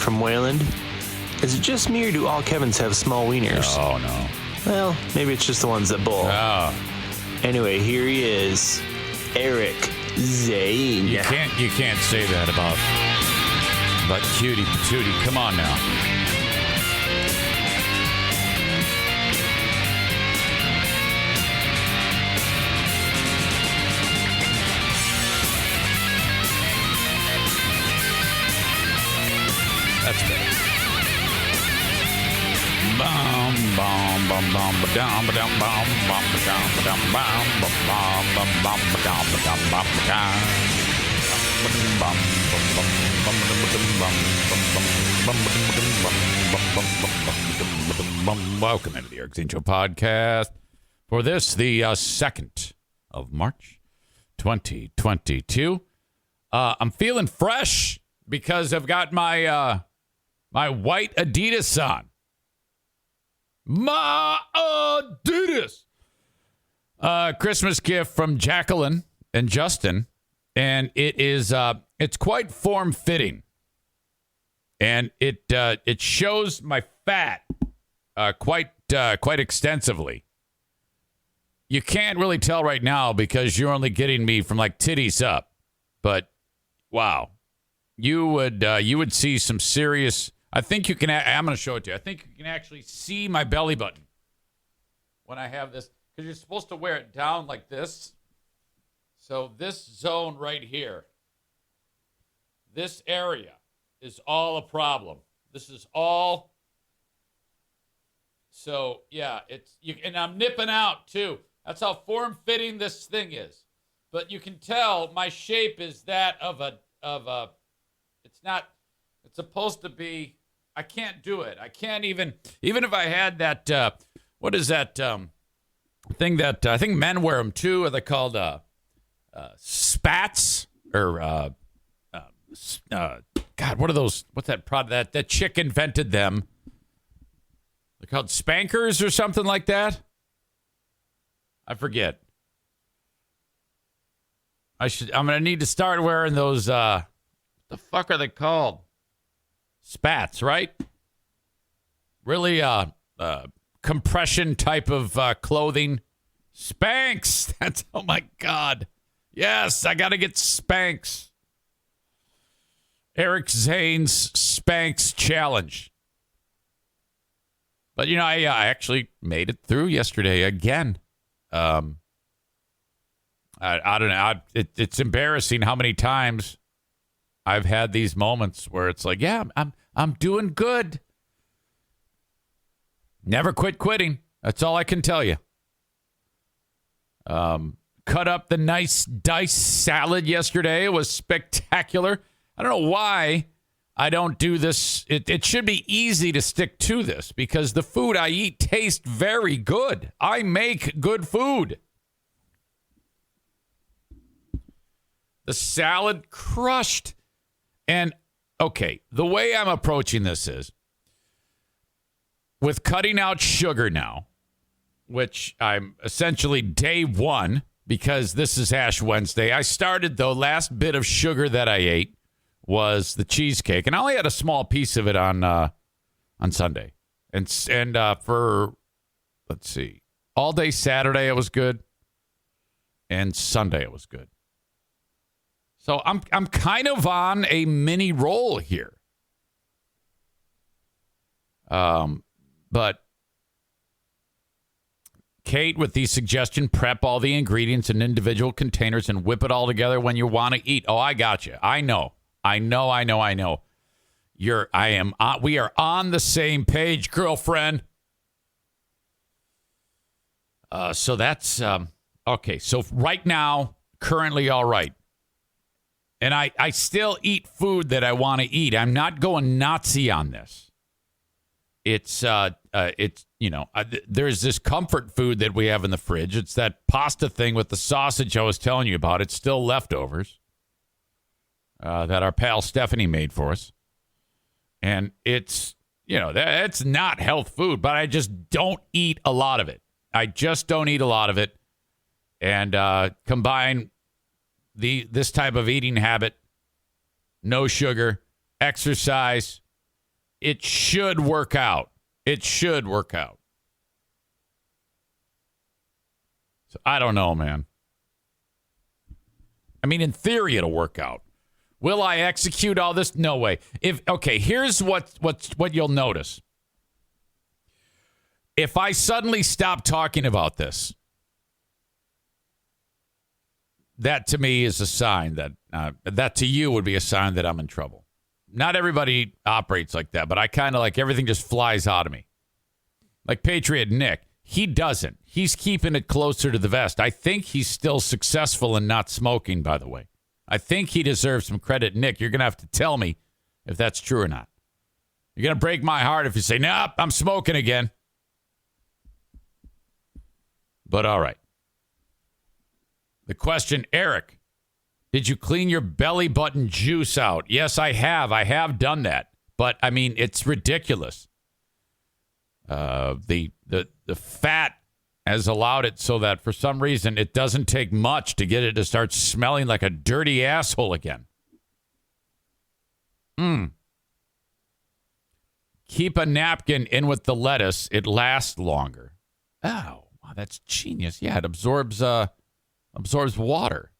from Wayland. Is it just me or do all Kevins have small wieners? Oh, no. Well, maybe it's just the ones that bowl. Oh. Anyway, here he is. Eric Zane. You can't say that about cutie patootie. Come on now. That's better. Bum bum bum bum ba dum ba dum bum bum ba dum ba dum bum bum bum bum ba dum ba dum bum ba dum bum bum bum bum bum. Welcome into the Eric Zane Show podcast for this, the 2nd of March, 2022. I'm feeling fresh because I've got my my white Adidas on. My Adidas. Christmas gift from Jacqueline and Justin, and it's quite form fitting, and it shows my fat quite extensively. You can't really tell right now because you're only getting me from like titties up, but wow, you would see some serious. I think you can. I'm going to show it to you. I think you can actually see my belly button when I have this, because you're supposed to wear it down like this. So this zone right here, this area is all a problem. This is all. So yeah, and I'm nipping out too. That's how form-fitting this thing is. But you can tell my shape is that of a. It's not. It's supposed to be. I can't do it. I can't even if I had that, what is that thing that I think men wear them too? Are they called spats? Or, God, what are those? What's that product? That chick invented them. They're called spankers or something like that. I forget. I'm going to need to start wearing those, the fuck are they called? Spats, right? Really compression type of clothing. Spanx. That's, oh my God. Yes, I got to get Spanx. Eric Zane's Spanx challenge. But, you know, I actually made it through yesterday again. I don't know. It's embarrassing how many times I've had these moments where it's like, yeah, I'm doing good. Never quit quitting. That's all I can tell you. Cut up the nice diced salad yesterday. It was spectacular. I don't know why I don't do this. It should be easy to stick to this because the food I eat tastes very good. I make good food. The salad crushed. And, okay, the way I'm approaching this is with cutting out sugar now, which I'm essentially day one because this is Ash Wednesday. I started, the last bit of sugar that I ate was the cheesecake, and I only had a small piece of it on Sunday. And for, let's see, all day Saturday it was good, and Sunday it was good. So I'm kind of on a mini roll here. But Kate with the suggestion, prep all the ingredients in individual containers and whip it all together when you want to eat. Oh, I got you. I know. We are on the same page, girlfriend. So that's okay. So right now, currently all right. And I still eat food that I want to eat. I'm not going Nazi on this. It's there's this comfort food that we have in the fridge. It's that pasta thing with the sausage I was telling you about. It's still leftovers that our pal Stephanie made for us. And it's, it's not health food, but I just don't eat a lot of it. And combine this type of eating habit, no sugar, exercise, it should work out. It should work out. So I don't know, man. I mean, in theory, it'll work out. Will I execute all this? No way. Here's what you'll notice. If I suddenly stop talking about this, that to me is a sign that to you would be a sign that I'm in trouble. Not everybody operates like that, but I kind of like everything just flies out of me. Like Patriot Nick, he doesn't. He's keeping it closer to the vest. I think he's still successful in not smoking, by the way. I think he deserves some credit. Nick, you're going to have to tell me if that's true or not. You're going to break my heart if you say, nope, I'm smoking again. But all right. The question, Eric, did you clean your belly button juice out? Yes, I have. I have done that. But, I mean, it's ridiculous. The fat has allowed it so that for some reason it doesn't take much to get it to start smelling like a dirty asshole again. Keep a napkin in with the lettuce. It lasts longer. Oh, wow, that's genius. Yeah, it absorbs water.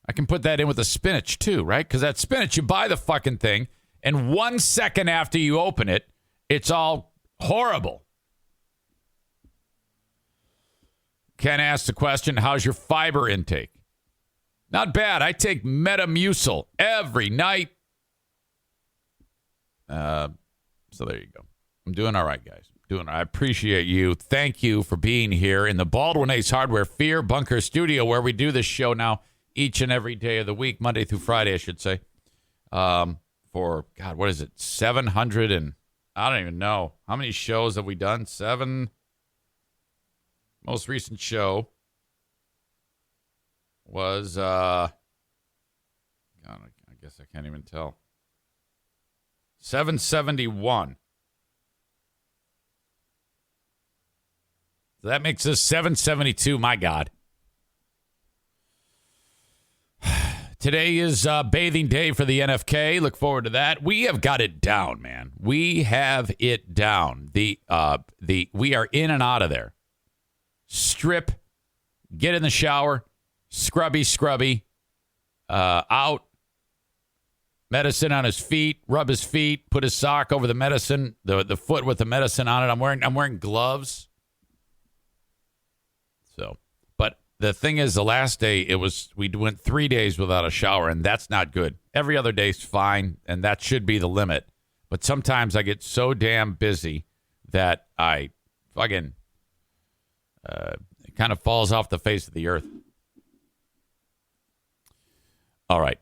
I can put that in with the spinach too, right? Because that spinach, you buy the fucking thing, and 1 second after you open it, it's all horrible. Ken asked the question, how's your fiber intake? Not bad. I take Metamucil every night. So there you go. I'm doing all right, guys. I appreciate you. Thank you for being here in the Baldwin Ace Hardware Fear Bunker Studio, where we do this show now each and every day of the week, Monday through Friday, I should say. For, God, what is it? 700 and I don't even know. How many shows have we done? 7. Most recent show was, God, I guess I can't even tell. 771. So that makes this 772. My God. Today is bathing day for the NFK. Look forward to that. We have got it down, man. We have it down. We are in and out of there. Strip, get in the shower, scrubby, out, medicine on his feet, rub his feet, put his sock over the medicine, the foot with the medicine on it. I'm wearing gloves. So, but the thing is, the last day we went 3 days without a shower, and that's not good. Every other day's fine, and that should be the limit. But sometimes I get so damn busy that I fucking it kind of falls off the face of the earth. All right.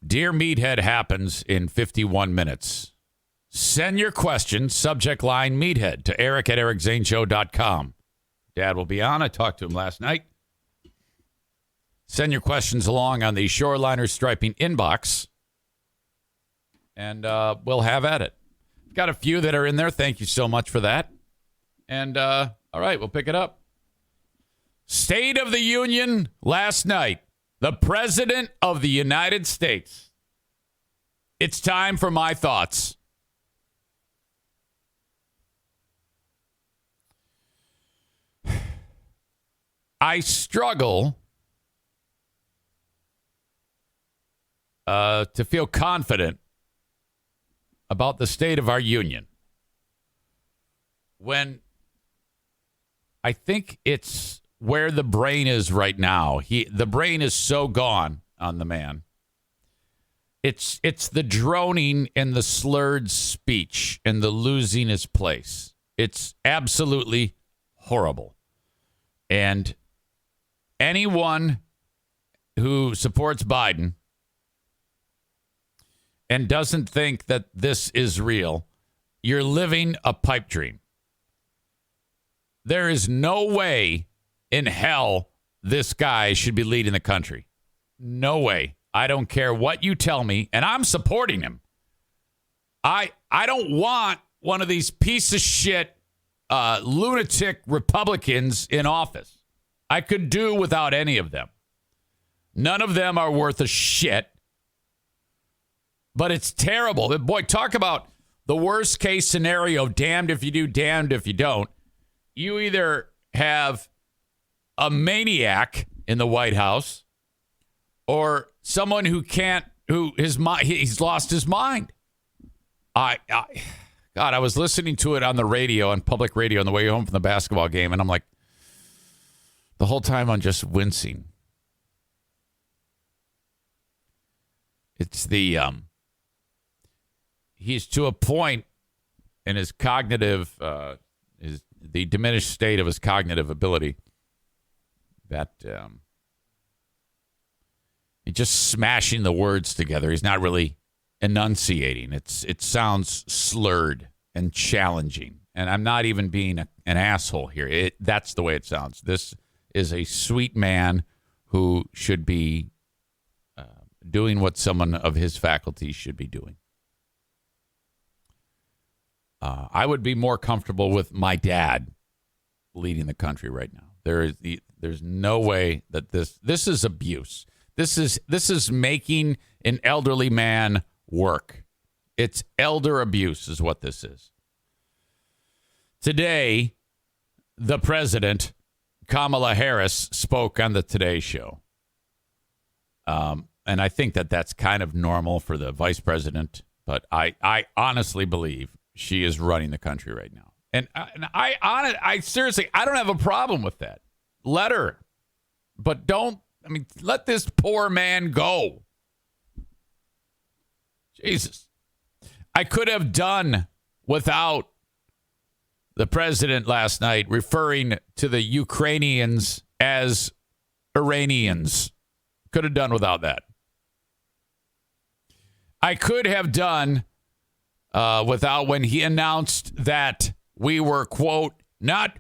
Dear Meathead happens in 51 minutes. Send your questions, subject line Meathead, to eric@ericzaneshow.com. Dad will be on. I talked to him last night. Send your questions along on the Shoreliner Striping inbox, and we'll have at it. Got a few that are in there. Thank you so much for that. And, all right, we'll pick it up. State of the Union last night. The President of the United States. It's time for my thoughts. I struggle to feel confident about the state of our union when I think it's where the brain is right now. The brain is so gone on the man. It's the droning and the slurred speech and the losing his place. It's absolutely horrible. And anyone who supports Biden and doesn't think that this is real, you're living a pipe dream. There is no way in hell this guy should be leading the country. No way. I don't care what you tell me, and I'm supporting him. I don't want one of these piece of shit lunatic Republicans in office. I could do without any of them. None of them are worth a shit. But it's terrible. Boy, talk about the worst case scenario. Damned if you do, damned if you don't. You either have a maniac in the White House or someone he's lost his mind. God, I was listening to it on the radio, on public radio on the way home from the basketball game, and I'm like, the whole time I'm just wincing. It's he's to a point in his cognitive, the diminished state of his cognitive ability that he's just smashing the words together. He's not really enunciating. It sounds slurred and challenging. And I'm not even being an asshole here. That's the way it sounds. This is a sweet man who should be doing what someone of his faculty should be doing. I would be more comfortable with my dad leading the country right now. There's no way that this is abuse. This is making an elderly man work. It's elder abuse is what this is. Today, the president, Kamala Harris, spoke on the Today Show. And I think that's kind of normal for the vice president, but I honestly believe she is running the country right now. And I seriously, I don't have a problem with that. Let her. But let this poor man go. Jesus. I could have done without the president last night referring to the Ukrainians as Iranians. Could have done without that. I could have done without when he announced that we were, quote, not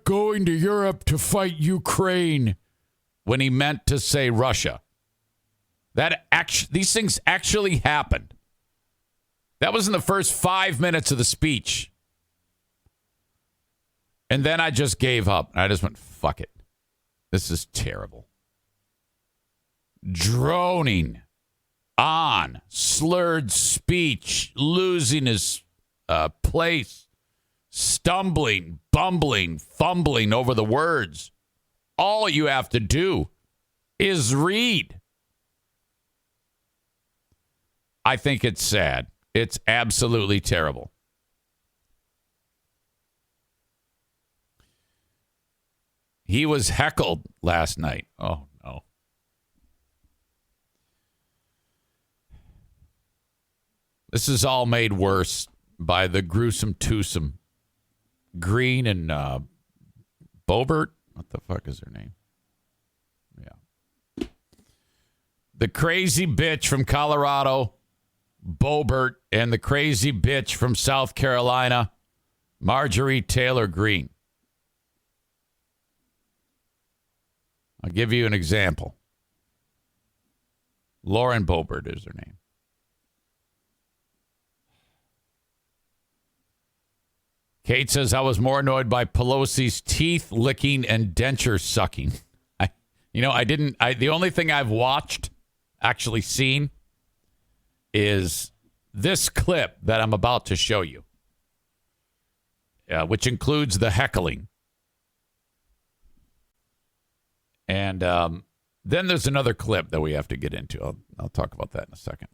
going to Europe to fight Ukraine, when he meant to say Russia. These things actually happened. That was in the first 5 minutes of the speech. And then I just gave up. I just went, fuck it. This is terrible. Droning on, slurred speech, losing his place, stumbling, bumbling, fumbling over the words. All you have to do is read. I think it's sad. It's absolutely terrible. He was heckled last night. Oh, no. This is all made worse by the gruesome twosome. Green and Bobert. What the fuck is her name? Yeah. The crazy bitch from Colorado, Bobert, and the crazy bitch from South Carolina, Marjorie Taylor Greene. I'll give you an example. Lauren Boebert is her name. Kate says, I was more annoyed by Pelosi's teeth licking and denture sucking. The only thing I've actually seen, is this clip that I'm about to show you, which includes the heckling. And then there's another clip that we have to get into. I'll talk about that in a second.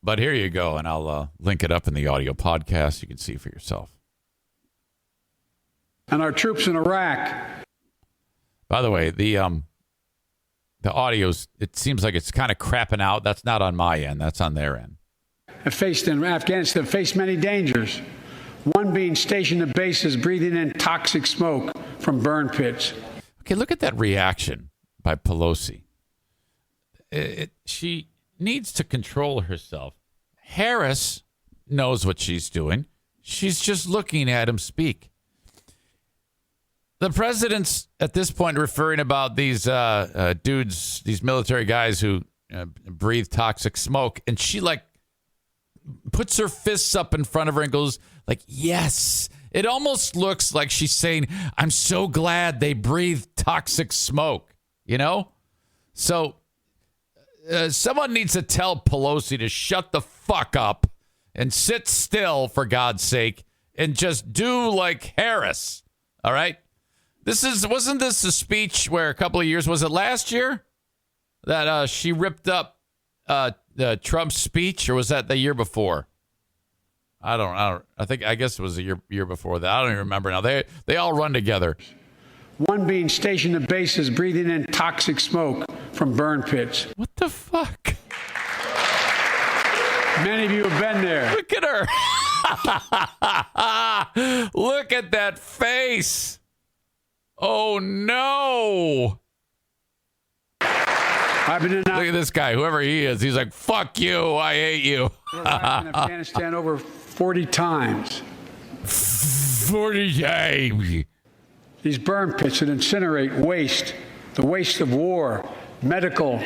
But here you go, and I'll link it up in the audio podcast. You can see for yourself. And our troops in Iraq. By the way, the audio's, it seems like it's kind of crapping out. That's not on my end. That's on their end. In Afghanistan, faced many dangers. One being stationed at bases breathing in toxic smoke from burn pits. Okay, look at that reaction by Pelosi. She needs to control herself. Harris knows what she's doing. She's just looking at him speak. The president's at this point referring about these dudes, these military guys who breathe toxic smoke, and she puts her fists up in front of her and goes yes. It almost looks like she's saying, I'm so glad they breathe toxic smoke, So someone needs to tell Pelosi to shut the fuck up and sit still, for God's sake, and just do like Harris. All right? Wasn't this a speech where a couple of years, was it last year that she ripped up Trump's speech, or was that the year before? I guess it was the year before that. I don't even remember now. They all run together. One being stationed at bases breathing in toxic smoke from burn pits. What the fuck? Many of you have been there. Look at her. Look at that face. Oh, no. I've been in Look at this guy, whoever he is. He's like, fuck you. I hate you. in Afghanistan over 40 times. 40 times. These burn pits that incinerate waste, the waste of war, medical,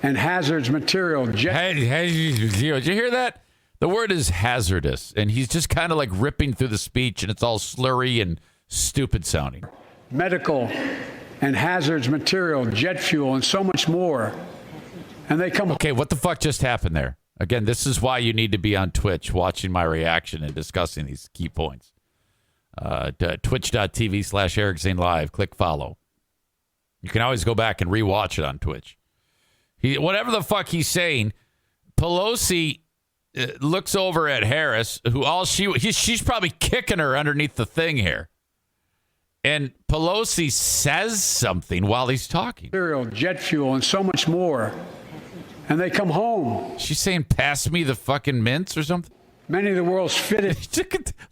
and hazardous material. Did you hear that? The word is hazardous, and he's just kind of like ripping through the speech, and it's all slurry and stupid sounding. Medical and hazardous material, jet fuel, and so much more. And they come. Okay, what the fuck just happened there? Again, this is why you need to be on Twitch watching my reaction and discussing these key points. Twitch.tv/Eric Zane Live. Click follow. You can always go back and rewatch it on Twitch. Whatever the fuck he's saying, Pelosi looks over at Harris, who she's probably kicking her underneath the thing here. And Pelosi says something while he's talking. Material, jet fuel, and so much more. And they come home. She's saying, pass me the fucking mints or something? Many of the world's fittest.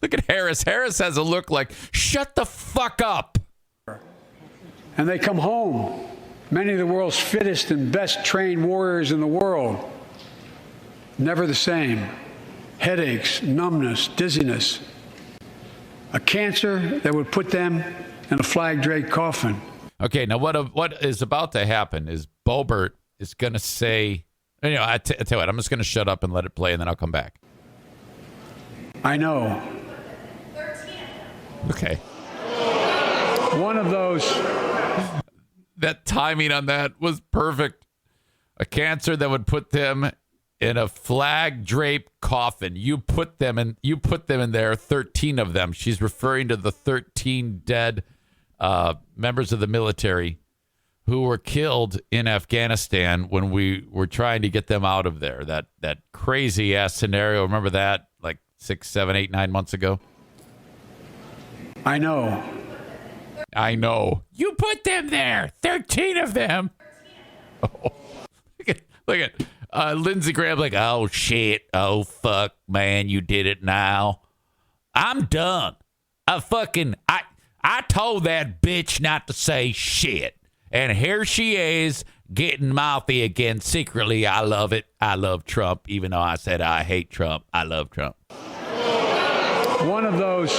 Look at Harris. Harris has a look like, shut the fuck up. And they come home. Many of the world's fittest and best trained warriors in the world. Never the same. Headaches, numbness, dizziness. A cancer that would put them in a flag-draped coffin. Okay, now what is about to happen is Boebert is going to say, I tell you what, I'm just going to shut up and let it play, and then I'll come back. I know. Okay. One of those. That timing on that was perfect. A cancer that would put them in a flag-draped coffin. You put them in there, 13 of them. She's referring to the 13 dead members of the military who were killed in Afghanistan when we were trying to get them out of there. That crazy-ass scenario. Remember that? Like 6, 7, 8, 9 months ago? I know. You put them there. 13 of them. Oh, look at Lindsey Graham like, oh, shit. Oh, fuck, man. You did it now. I'm done. I told that bitch not to say shit. And here she is getting mouthy again secretly. I love it. I love Trump. Even though I said I hate Trump, I love Trump. One of those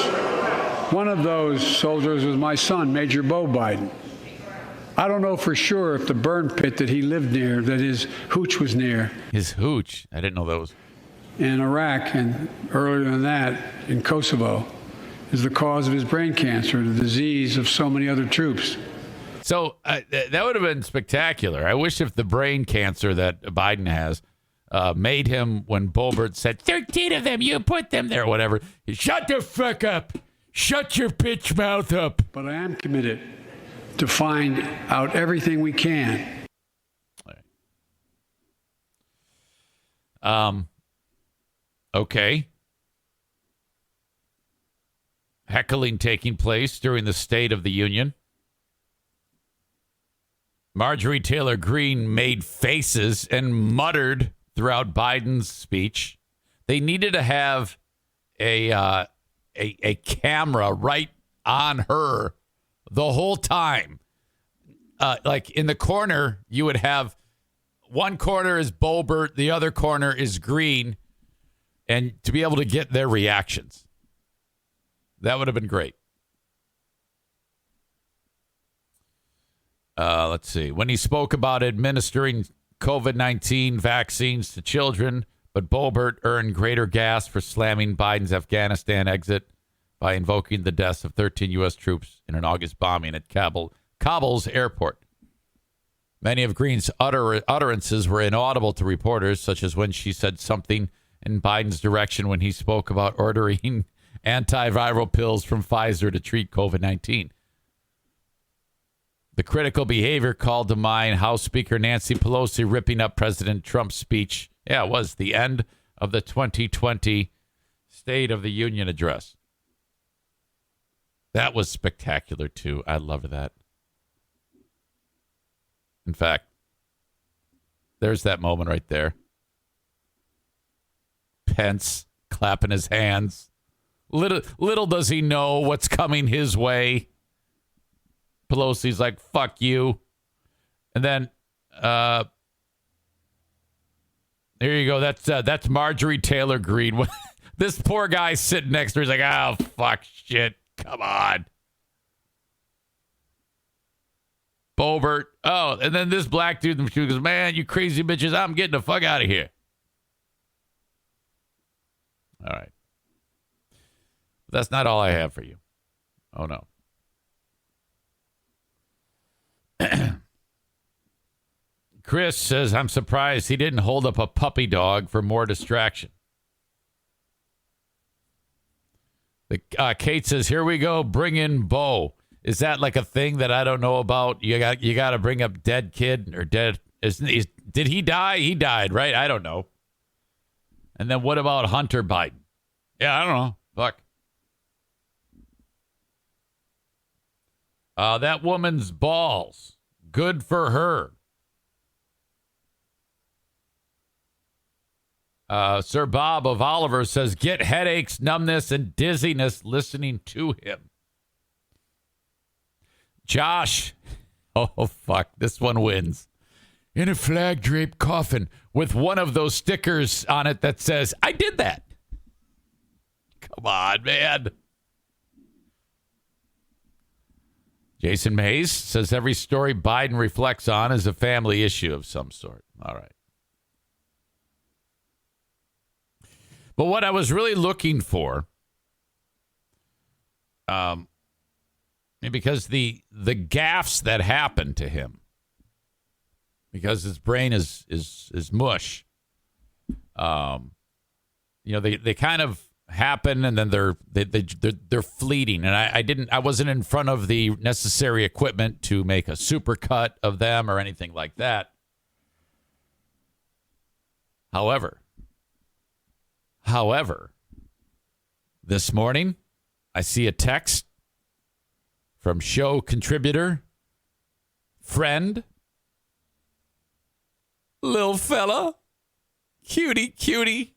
soldiers was my son, Major Bo Biden. I don't know for sure if the burn pit that he lived near, that his hooch was near. His hooch? I didn't know that was. In Iraq, and earlier than that, in Kosovo, is the cause of his brain cancer, the disease of so many other troops. So that would have been spectacular. I wish if the brain cancer that Biden has made him, when Boebert said, 13 of them, you put them there, whatever. Shut the fuck up. Shut your bitch mouth up. But I am committed to find out everything we can. Okay. Heckling taking place during the State of the Union. Marjorie Taylor Greene made faces and muttered throughout Biden's speech. They needed to have a camera right on her the whole time. Like in the corner, you would have one corner is Boebert, the other corner is Greene, and to be able to get their reactions. That would have been great. Let's see. When he spoke about administering COVID-19 vaccines to children, but Boebert earned greater gas for slamming Biden's Afghanistan exit by invoking the deaths of 13 U.S. troops in an August bombing at Kabul's airport. Many of Greene's utterances were inaudible to reporters, such as when she said something in Biden's direction when he spoke about ordering antiviral pills from Pfizer to treat COVID-19. The critical behavior called to mind House Speaker Nancy Pelosi ripping up President Trump's speech. Yeah, it was the end of the 2020 State of the Union address. That was spectacular, too. I loved that. In fact, there's that moment right there. Pence clapping his hands. Little does he know what's coming his way. Pelosi's like, fuck you. And then, there you go. That's Marjorie Taylor Greene. This poor guy sitting next to her is like, oh, fuck, shit. Come on. Boebert. Oh, and then this black dude in the shoe goes, man, you crazy bitches, I'm getting the fuck out of here. All right. That's not all I have for you. Oh, no. Chris says, I'm surprised he didn't hold up a puppy dog for more distraction. Kate says, here we go, bring in Bo. Is that like a thing that I don't know about? You got to bring up dead kid or dead. Did he die? He died, right? I don't know. And then what about Hunter Biden? Yeah, I don't know. Fuck. That woman's balls. Good for her. Sir Bob of Oliver says, get headaches, numbness, and dizziness listening to him. Josh, oh, fuck, this one wins. In a flag-draped coffin with one of those stickers on it that says, I did that. Come on, man. Jason Mays says every story Biden reflects on is a family issue of some sort. All right. But what I was really looking for, because the gaffes that happened to him, because his brain is mush, they kind of happen and then they're fleeting, and I wasn't in front of the necessary equipment to make a supercut of them or anything like that. However, this morning, I see a text from show contributor, friend, little fella, cutie,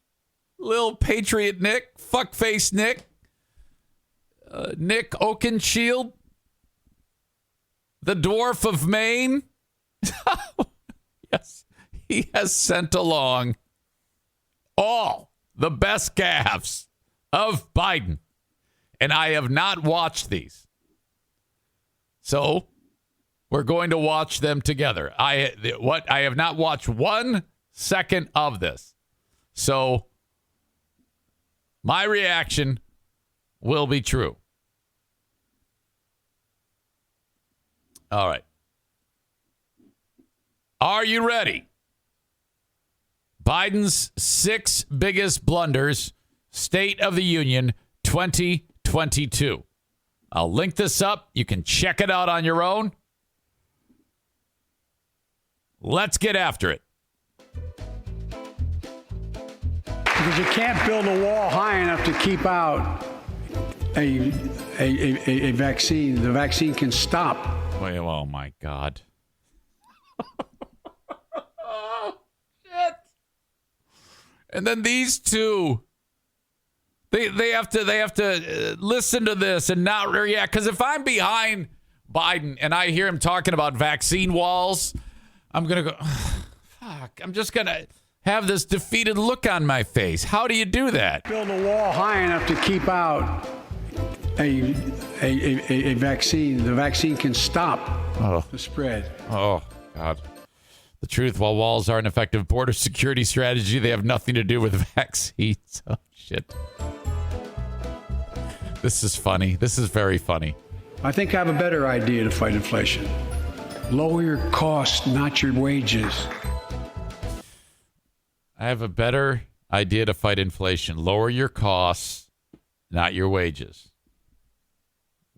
little patriot Nick, fuckface Nick, Nick Oakenshield, the dwarf of Maine. Yes, he has sent along all the best gaffes of Biden. And I have not watched these. So we're going to watch them together. I have not watched 1 second of this. So my reaction will be true. All right. Are you ready? Biden's 6 biggest blunders, State of the Union 2022. I'll link this up. You can check it out on your own. Let's get after it. Because you can't build a wall high enough to keep out a vaccine. The vaccine can stop. Wait, oh, my God. And then these two, they have to listen to this and not react. Because if I'm behind Biden and I hear him talking about vaccine walls, I'm going to go, fuck, I'm just going to have this defeated look on my face. How do you do that? Build a wall high enough to keep out a vaccine. The vaccine can stop the spread. Oh, God. The truth, while walls are an effective border security strategy, they have nothing to do with vaccines. Oh, shit. This is funny. This is very funny. I think I have a better idea to fight inflation. Lower your costs, not your wages. I have a better idea to fight inflation. Lower your costs, not your wages.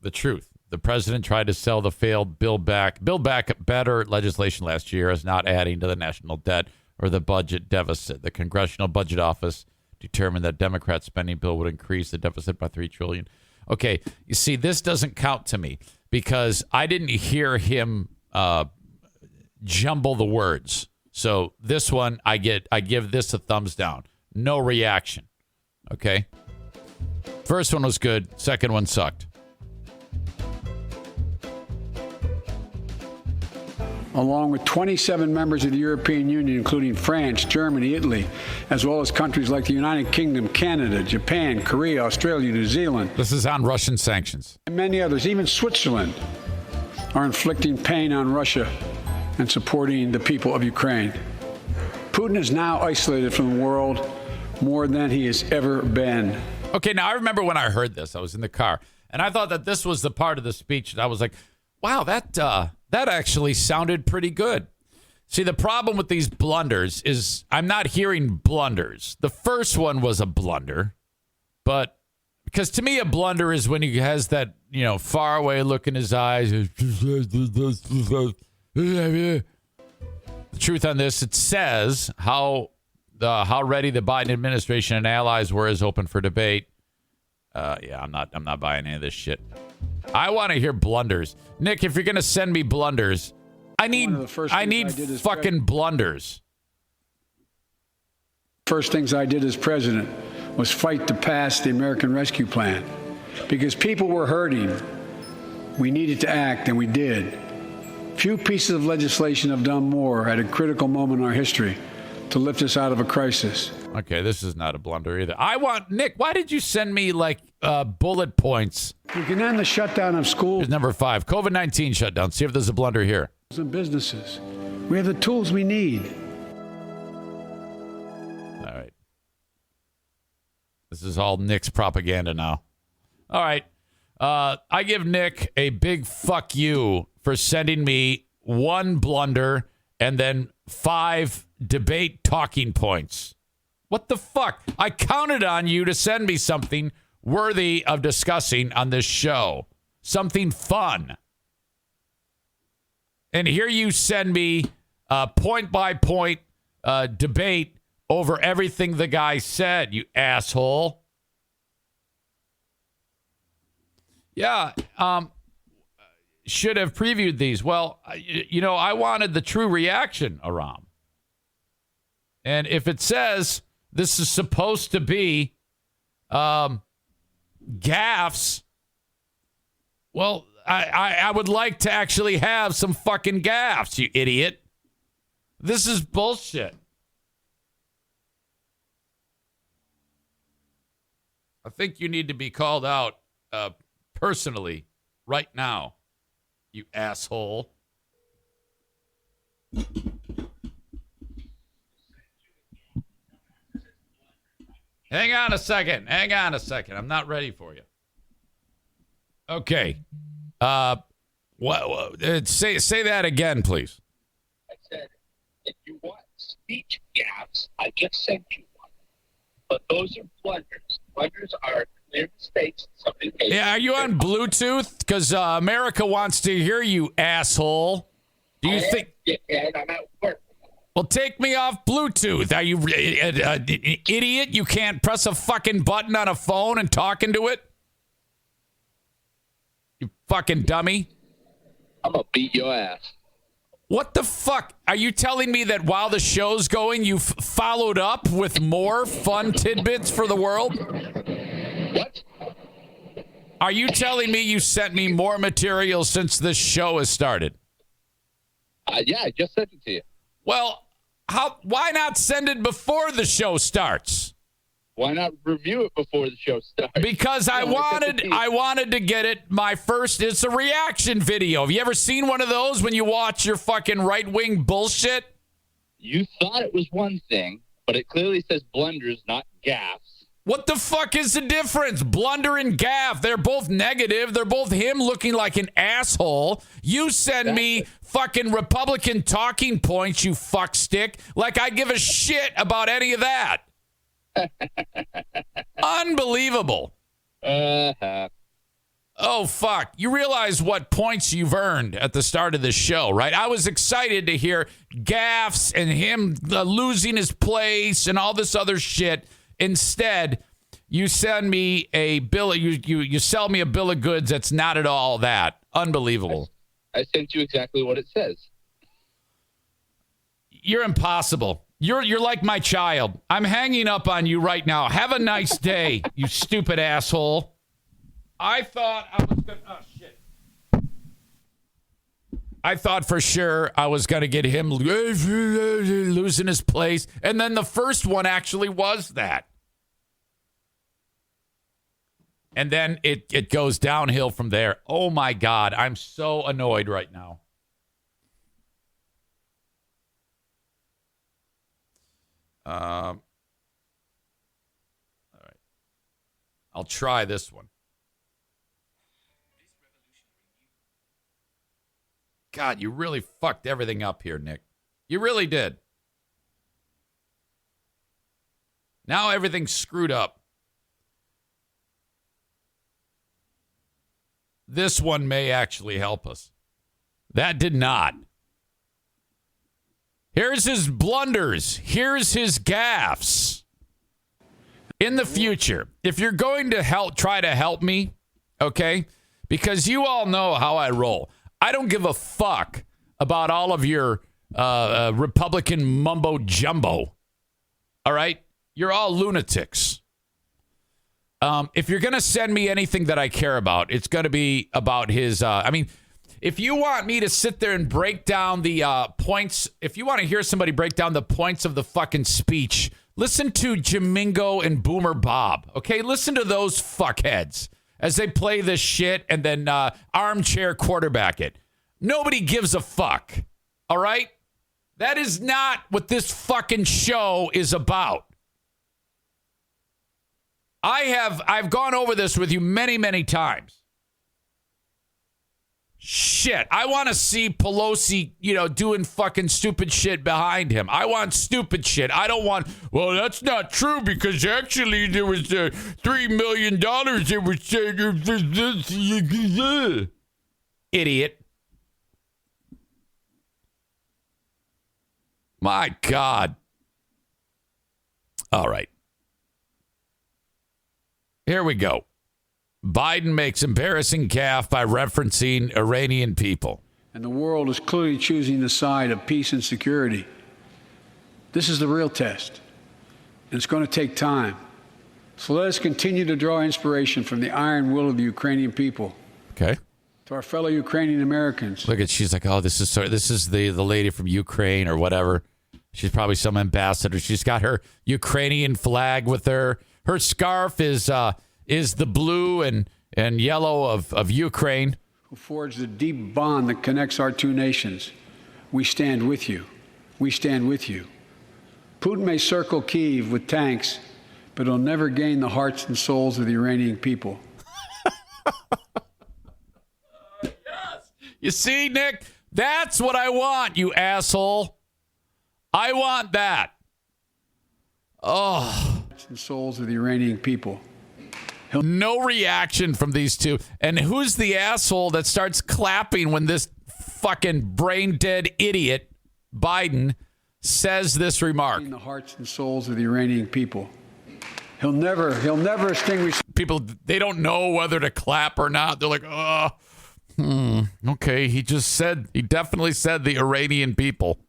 The truth. The president tried to sell the failed Build Back Better legislation last year as not adding to the national debt or the budget deficit. The Congressional Budget Office determined that Democrat spending bill would increase the deficit by $3 trillion. Okay, you see, this doesn't count to me because I didn't hear him jumble the words. So this one, I give this a thumbs down. No reaction. Okay? First one was good. Second one sucked. Along with 27 members of the European Union, including France, Germany, Italy, as well as countries like the United Kingdom, Canada, Japan, Korea, Australia, New Zealand. This is on Russian sanctions. And many others, even Switzerland, are inflicting pain on Russia and supporting the people of Ukraine. Putin is now isolated from the world more than he has ever been. Okay, now I remember when I heard this, I was in the car, and I thought that this was the part of the speech that I was like, wow, that actually sounded pretty good. See, the problem with these blunders is I'm not hearing blunders. The first one was a blunder, but because to me a blunder is when he has that, far away look in his eyes. The truth on this, it says how ready the Biden administration and allies were is open for debate. I'm not buying any of this shit. I want to hear blunders. Nick, if you're going to send me blunders, I need fucking blunders. First things I did as president was fight to pass the American Rescue Plan. Because people were hurting. We needed to act, and we did. Few pieces of legislation have done more at a critical moment in our history to lift us out of a crisis. Okay, this is not a blunder either. Nick, why did you send me bullet points? We can end the shutdown of schools. Here's number 5, COVID-19 shutdown. See if there's a blunder here. And businesses. We have the tools we need. All right. This is all Nick's propaganda now. All right. I give Nick a big fuck you for sending me one blunder and then 5 debate talking points. What the fuck? I counted on you to send me something worthy of discussing on this show. Something fun. And here you send me a point-by-point debate over everything the guy said, you asshole. Yeah, should have previewed these. Well, I wanted the true reaction, Aram. And if it says this is supposed to be gaffes, well, I would like to actually have some fucking gaffes, you idiot. This is bullshit. I think you need to be called out personally right now, you asshole. Hang on a second. I'm not ready for you. Okay. Say that again, please. I said, if you want speech gaps, I just sent you one. But those are blunders. Blunders are clear mistakes. Yeah, are you on Bluetooth? Because America wants to hear you, asshole. Do you think? And I'm at work. Well, take me off Bluetooth. Are you an idiot? You can't press a fucking button on a phone and talk into it? You fucking dummy. I'm going to beat your ass. What the fuck? Are you telling me that while the show's going, you've followed up with more fun tidbits for the world? What? Are you telling me you sent me more material since this show has started? Yeah, I just sent it to you. Well, why not send it before the show starts? Why not review it before the show starts? Because I wanted to get it it's a reaction video. Have you ever seen one of those when you watch your fucking right-wing bullshit? You thought it was one thing, but it clearly says blunders, not gaffes. What the fuck is the difference? Blunder and gaffe. They're both negative. They're both him looking like an asshole. You send me fucking Republican talking points, you fuckstick, like I give a shit about any of that. Unbelievable. Oh, fuck. You realize what points you've earned at the start of the show, right? I was excited to hear gaffes and him losing his place and all this other shit. Instead, you send me a bill. You sell me a bill of goods that's not at all that. Unbelievable. I sent you exactly what it says. You're impossible. You're like my child. I'm hanging up on you right now. Have a nice day, you stupid asshole. I thought I was gonna. Oh shit. I thought for sure I was gonna get him losing his place, and then the first one actually was that. And then it goes downhill from there. Oh, my God. I'm so annoyed right now. All right. I'll try this one. God, you really fucked everything up here, Nick. You really did. Now everything's screwed up. This one may actually help us. That did not. Here's his blunders. Here's his gaffes. In the future, if you're going to try to help me, okay, because you all know how I roll. I don't give a fuck about all of your Republican mumbo jumbo. All right? You're all lunatics. If you're going to send me anything that I care about, it's going to be about his, if you want me to sit there and break down the points, if you want to hear somebody break down the points of the fucking speech, listen to Jamingo and Boomer Bob, okay? Listen to those fuckheads as they play this shit and then armchair quarterback it. Nobody gives a fuck, all right? That is not what this fucking show is about. I've gone over this with you many, many times. Shit. I want to see Pelosi, doing fucking stupid shit behind him. I want stupid shit. I don't want, well, that's not true because actually there was $3 million that was idiot. My God. All right. Here we go. Biden makes embarrassing gaffe by referencing Iranian people. And the world is clearly choosing the side of peace and security. This is the real test, and it's going to take time. So let us continue to draw inspiration from the iron will of the Ukrainian people. Okay. To our fellow Ukrainian Americans. Look at, she's like, oh, this is the lady from Ukraine or whatever. She's probably some ambassador. She's got her Ukrainian flag with her. Her scarf is the blue and yellow of Ukraine. Who forged the deep bond that connects our two nations. We stand with you. We stand with you. Putin may circle Kyiv with tanks, but he'll never gain the hearts and souls of the Iranian people. Yes. You see, Nick? That's what I want, you asshole. I want that. Oh. And souls of the Iranian people. No reaction from these two. And who's the asshole that starts clapping when this fucking brain dead idiot Biden says this remark? The hearts and souls of the Iranian people. He'll never extinguish. People, they don't know whether to clap or not. They're like, okay. He definitely said the Iranian people.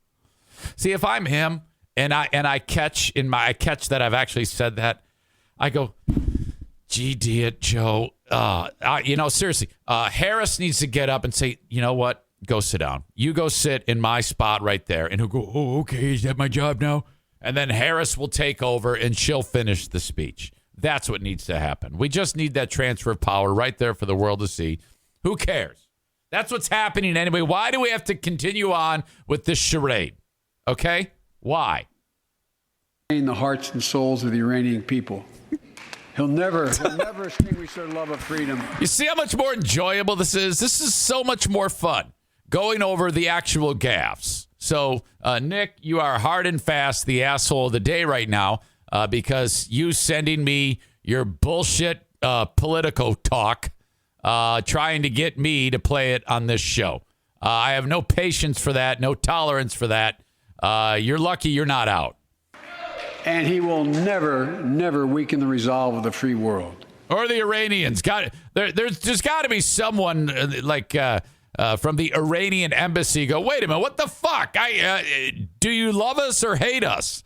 See, if I'm him, and I catch that I've actually said that, I go, gee, idiot, Joe. Seriously, Harris needs to get up and say, you know what? Go sit down. You go sit in my spot right there. And he'll go, oh, okay, is that my job now? And then Harris will take over and she'll finish the speech. That's what needs to happen. We just need that transfer of power right there for the world to see. Who cares? That's what's happening anyway. Why do we have to continue on with this charade? Okay? Why? The hearts and souls of the Iranian people. He'll never extinguish their love of freedom. You see how much more enjoyable this is? This is so much more fun going over the actual gaffes. So, Nick, you are hard and fast the asshole of the day right now because you sending me your bullshit political talk trying to get me to play it on this show. I have no patience for that, no tolerance for that. You're lucky you're not out. And he will never weaken the resolve of the free world. Or the Iranians. There's just got to be someone from the Iranian embassy go, wait a minute, what the fuck? Do you love us or hate us?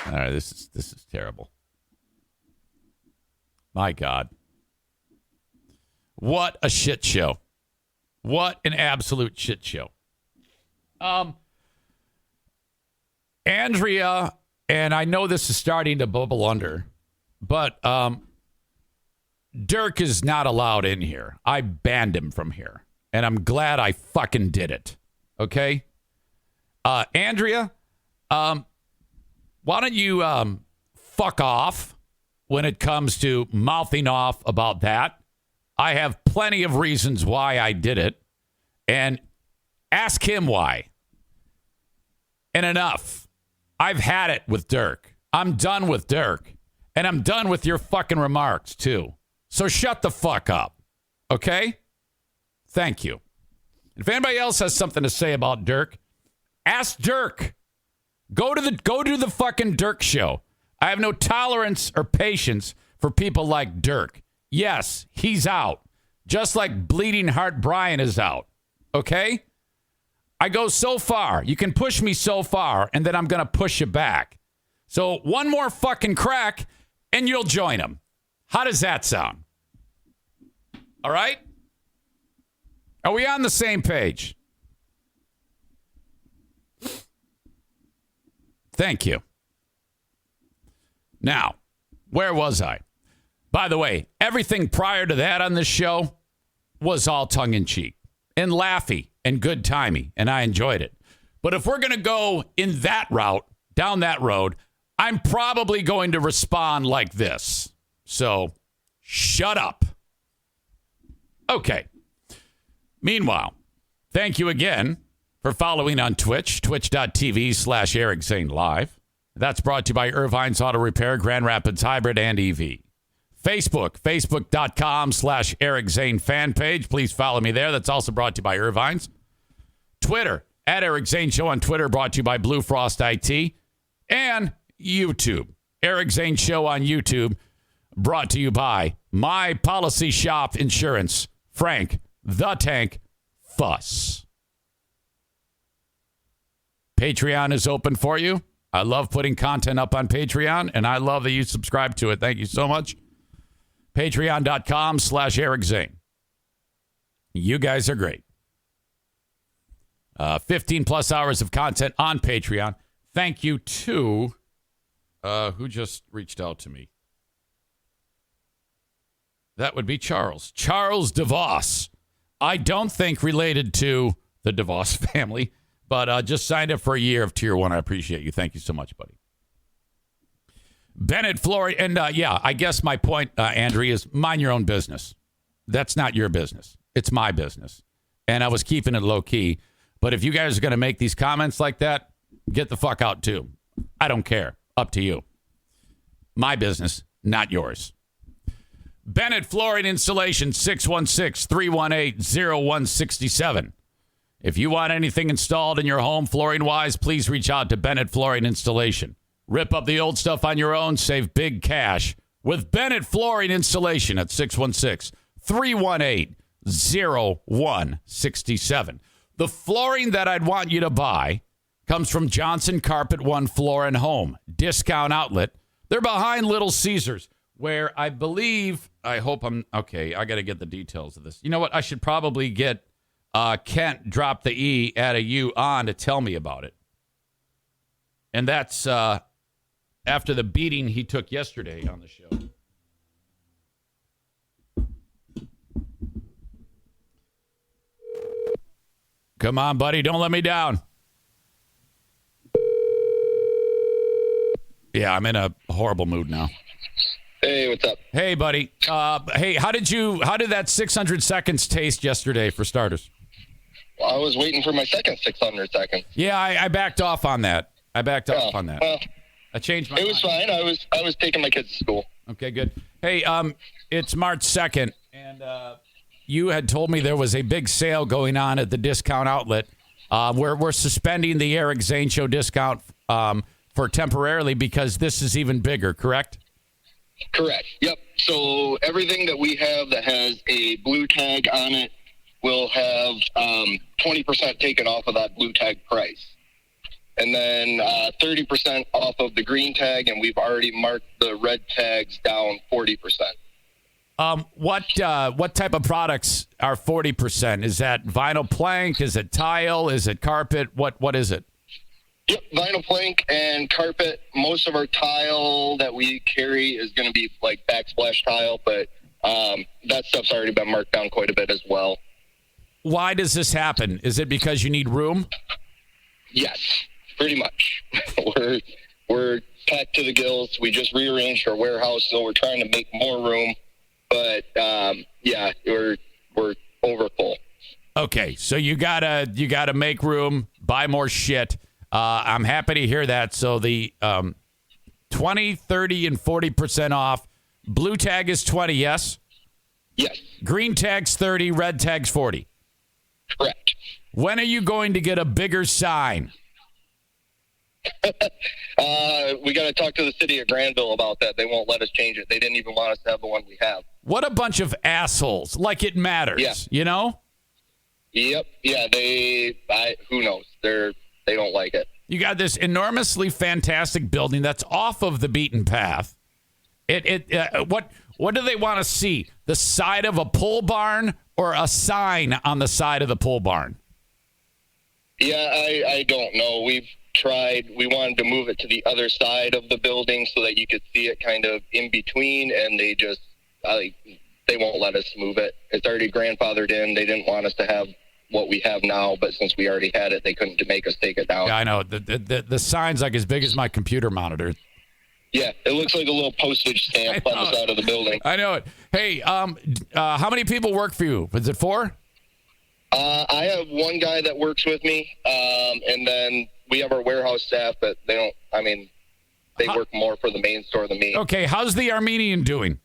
All right, this is terrible. My God. What a shit show. What an absolute shit show. Andrea, and I know this is starting to bubble under, but Dirk is not allowed in here. I banned him from here, and I'm glad I fucking did it. Okay? Andrea, why don't you fuck off when it comes to mouthing off about that? I have plenty of reasons why I did it, and ask him why. And enough. I've had it with Dirk. I'm done with Dirk, and I'm done with your fucking remarks, too. So shut the fuck up, okay? Thank you. If anybody else has something to say about Dirk, ask Dirk. Go to the fucking Dirk show. I have no tolerance or patience for people like Dirk. Yes, he's out. Just like Bleeding Heart Brian is out. Okay? I go so far. You can push me so far, and then I'm going to push you back. So one more fucking crack, and you'll join him. How does that sound? All right? Are we on the same page? Thank you. Now, where was I? By the way, everything prior to that on this show was all tongue-in-cheek and laughy and good-timey, and I enjoyed it. But if we're going to go in that route, down that road, I'm probably going to respond like this. So, shut up. Okay. Meanwhile, thank you again for following on Twitch, twitch.tv/Eric Zane Live. That's brought to you by Irvine's Auto Repair, Grand Rapids Hybrid, and EV. Facebook, facebook.com/Eric Zane fan page. Please follow me there. That's also brought to you by Irvine's. Twitter, @Eric Zane Show on Twitter, brought to you by Blue Frost IT. And YouTube, Eric Zane Show on YouTube, brought to you by My Policy Shop Insurance, Frank the Tank Fuss. Patreon is open for you. I love putting content up on Patreon, and I love that you subscribe to it. Thank you so much. Patreon.com/Eric Zane. You guys are great. 15 plus hours of content on Patreon. Thank you to who just reached out to me. That would be Charles. Charles DeVos. I don't think related to the DeVos family, but just signed up for a year of Tier 1. I appreciate you. Thank you so much, buddy. Bennett, Florida, and yeah, I guess my point, Andrea, is mind your own business. That's not your business. It's my business. And I was keeping it low-key. But if you guys are going to make these comments like that, get the fuck out, too. I don't care. Up to you. My business, not yours. Bennett Flooring Installation, 616-318-0167. If you want anything installed in your home flooring-wise, please reach out to Bennett Flooring Installation. Rip up the old stuff on your own, save big cash with Bennett Flooring Installation at 616-318-0167. The flooring that I'd want you to buy comes from Johnson Carpet One Floor and Home, discount outlet. They're behind Little Caesars, where I believe, I hope I'm, okay, I got to get the details of this. You know what? I should probably get Kent drop the E, add a U on to tell me about it. And that's after the beating he took yesterday on the show. Come on, buddy. Don't let me down. Yeah, I'm in a horrible mood now. Hey, what's up? Hey, buddy. Hey, how did that 600 seconds taste yesterday, for starters? Well, I was waiting for my second 600 seconds. Yeah, I backed off on that. Well, I changed my mind. It was fine. I was taking my kids to school. Okay, good. Hey, it's March 2nd, and you had told me there was a big sale going on at the discount outlet. We're suspending the Eric Zane Show discount for temporarily because this is even bigger, correct? Correct. Yep. So everything that we have that has a blue tag on it will have 20% taken off of that blue tag price. And then 30% off of the green tag, and we've already marked the red tags down 40%. What type of products are 40%? Is that vinyl plank? Is it tile? Is it carpet? What is it? Yep, vinyl plank and carpet. Most of our tile that we carry is going to be like backsplash tile, but that stuff's already been marked down quite a bit as well. Why does this happen? Is it because you need room? Yes, pretty much. We're packed to the gills. We just rearranged our warehouse, so we're trying to make more room. But yeah, we're over full. Okay, so you gotta make room, buy more shit. I'm happy to hear that. So the 20, 30, and 40% off. Blue tag is 20, yes? Yes. Green tag's 30, red tag's 40. Correct. When are you going to get a bigger sign? We got to talk to the city of Granville about that. They won't let us change it. They didn't even want us to have the one we have. What a bunch of assholes. Like it matters, you know? Yep. Yeah, who knows? They don't like it. You got this enormously fantastic building that's off of the beaten path. What do they want to see? The side of a pole barn or a sign on the side of the pole barn? Yeah, I don't know. We've tried. We wanted to move it to the other side of the building so that you could see it kind of in between, and they just they won't let us move it. It's already grandfathered in. They didn't want us to have what we have now, but since we already had it, they couldn't make us take it down. Yeah, I know. The sign's like as big as my computer monitor. Yeah, it looks like a little postage stamp on the side of the building. I know it. Hey, how many people work for you? Is it 4? I have one guy that works with me, and then we have our warehouse staff, but they work more for the main store than me. Okay, how's the Armenian doing?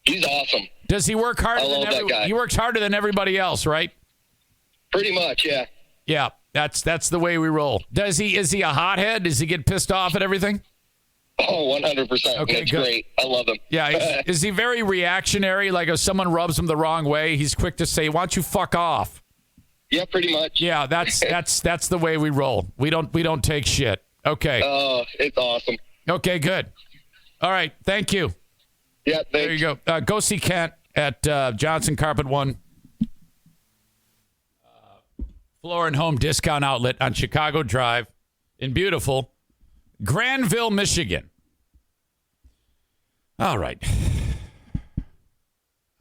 He's awesome. Does he work harder that guy. He works harder than everybody else, right? Pretty much, yeah. Yeah, that's the way we roll. Is he a hothead? Does he get pissed off at everything? Oh, 100%. Okay, that's good. Great. I love him. Yeah, is he very reactionary? Like if someone rubs him the wrong way, he's quick to say, "Why don't you fuck off?" Yeah, pretty much. Yeah, that's the way we roll. We don't take shit. Okay. Oh, it's awesome. Okay, good. All right, thank you. Yeah, thanks. There you go. Go see Kent at Johnson Carpet One. Floor and Home Discount Outlet on Chicago Drive in beautiful Granville, Michigan. All right.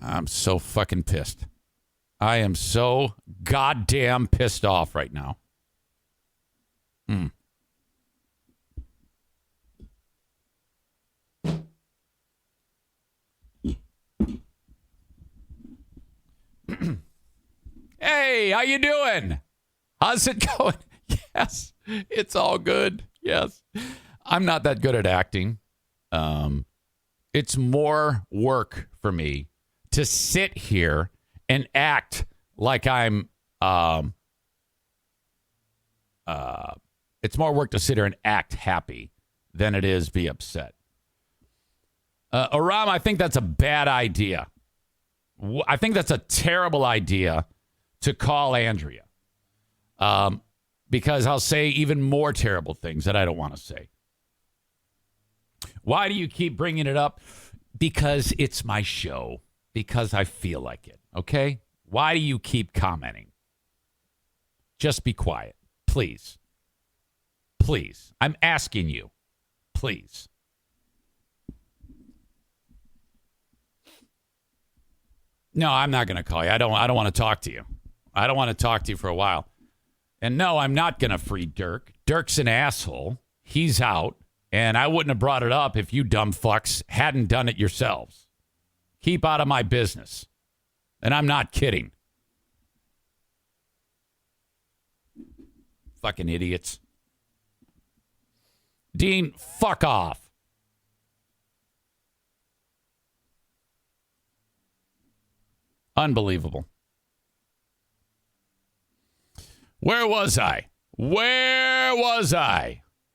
I'm so fucking pissed. I am so goddamn pissed off right now. Hey, how you doing? How's it going? Yes, it's all good. Yes. I'm not that good at acting. It's more work for me to sit here and act like I'm it's more work to sit here and act happy than it is be upset. Aram, I think that's a bad idea. I think that's a terrible idea to call Andrea. Because I'll say even more terrible things that I don't want to say. Why do you keep bringing it up? Because it's my show. Because I feel like it. Okay? Why do you keep commenting? Just be quiet. Please. Please. I'm asking you. Please. No, I'm not going to call you. I don't want to talk to you. I don't want to talk to you for a while. And no, I'm not going to free Dirk. Dirk's an asshole. He's out. And I wouldn't have brought it up if you dumb fucks hadn't done it yourselves. Keep out of my business. And I'm not kidding. Fucking idiots. Dean, fuck off. Unbelievable. Where was I?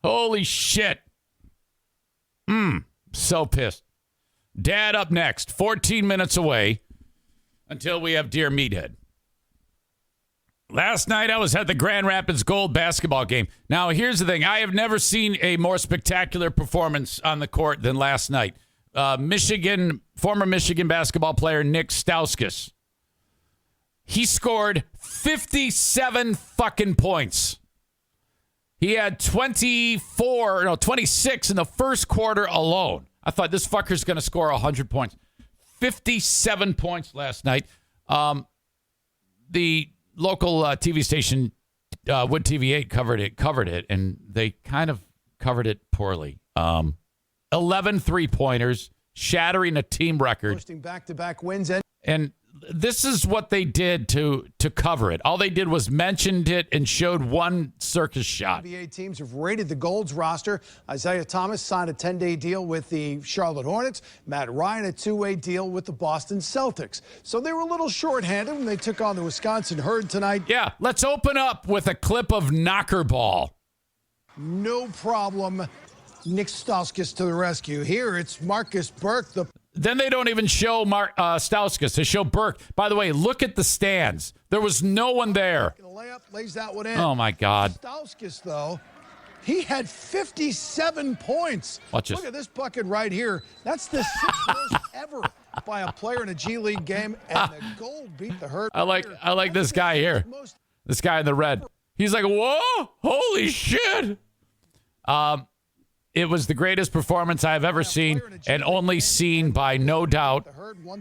Holy shit. So pissed. Dad up next. 14 minutes away until we have Dear Meathead. Last night I was at the Grand Rapids Gold basketball game. Now, here's the thing. I have never seen a more spectacular performance on the court than last night. Former Michigan basketball player Nick Stauskas. He scored 57 fucking points. He had 26 in the first quarter alone. I thought this fucker's going to score 100 points. 57 points last night. The local TV station, Wood TV8, covered it, and they kind of covered it poorly. 11 three-pointers, shattering a team record. Posting back-to-back wins. And this is what they did to cover it. All they did was mentioned it and showed one circus shot. NBA teams have raided the Golds roster. Isaiah Thomas signed a 10-day deal with the Charlotte Hornets. Matt Ryan, a two-way deal with the Boston Celtics. So they were a little shorthanded when they took on the Wisconsin Herd tonight. Yeah, let's open up with a clip of Knocker Ball. No problem. Nick Stauskas to the rescue. Here it's Marcus Burke, Then they don't even show Stauskas. They show Burke. By the way, look at the stands. There was no one there. layup, lays that one in. Oh, my God. Stauskas, though, he had 57 points. Watch this. Look at this bucket right here. That's the sixth most ever by a player in a G League game, and the Gold beat the Herd. I like this guy here. This guy in the red. He's like, whoa, holy shit. It was the greatest performance I've ever seen, and only seen by, no doubt,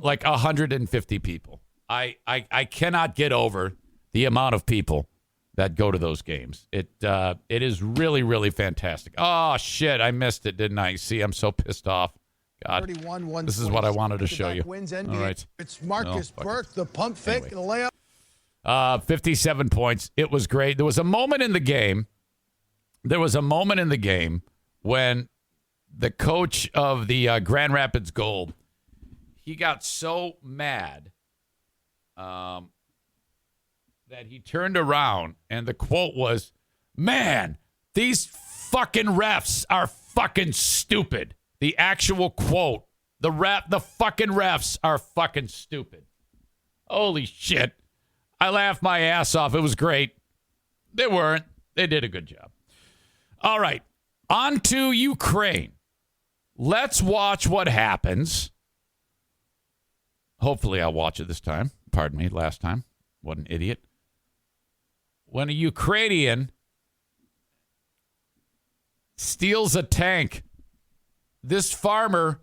like 150 people. I cannot get over the amount of people that go to those games. It is really, really fantastic. Oh, shit, I missed it, didn't I? See, I'm so pissed off. God, this is what I wanted to show you. All right. It's Marcus Burke, the pump fake, and the layup. 57 points. It was great. There was a moment in the game. When the coach of the Grand Rapids Gold, he got so mad that he turned around, and the quote was, "Man, these fucking refs are fucking stupid." The actual quote, the fucking refs are fucking stupid. Holy shit. I laughed my ass off. It was great. They weren't. They did a good job. All right. On to Ukraine. Let's watch what happens. Hopefully I'll watch it this time. Pardon me, last time. What an idiot. When a Ukrainian steals a tank, this farmer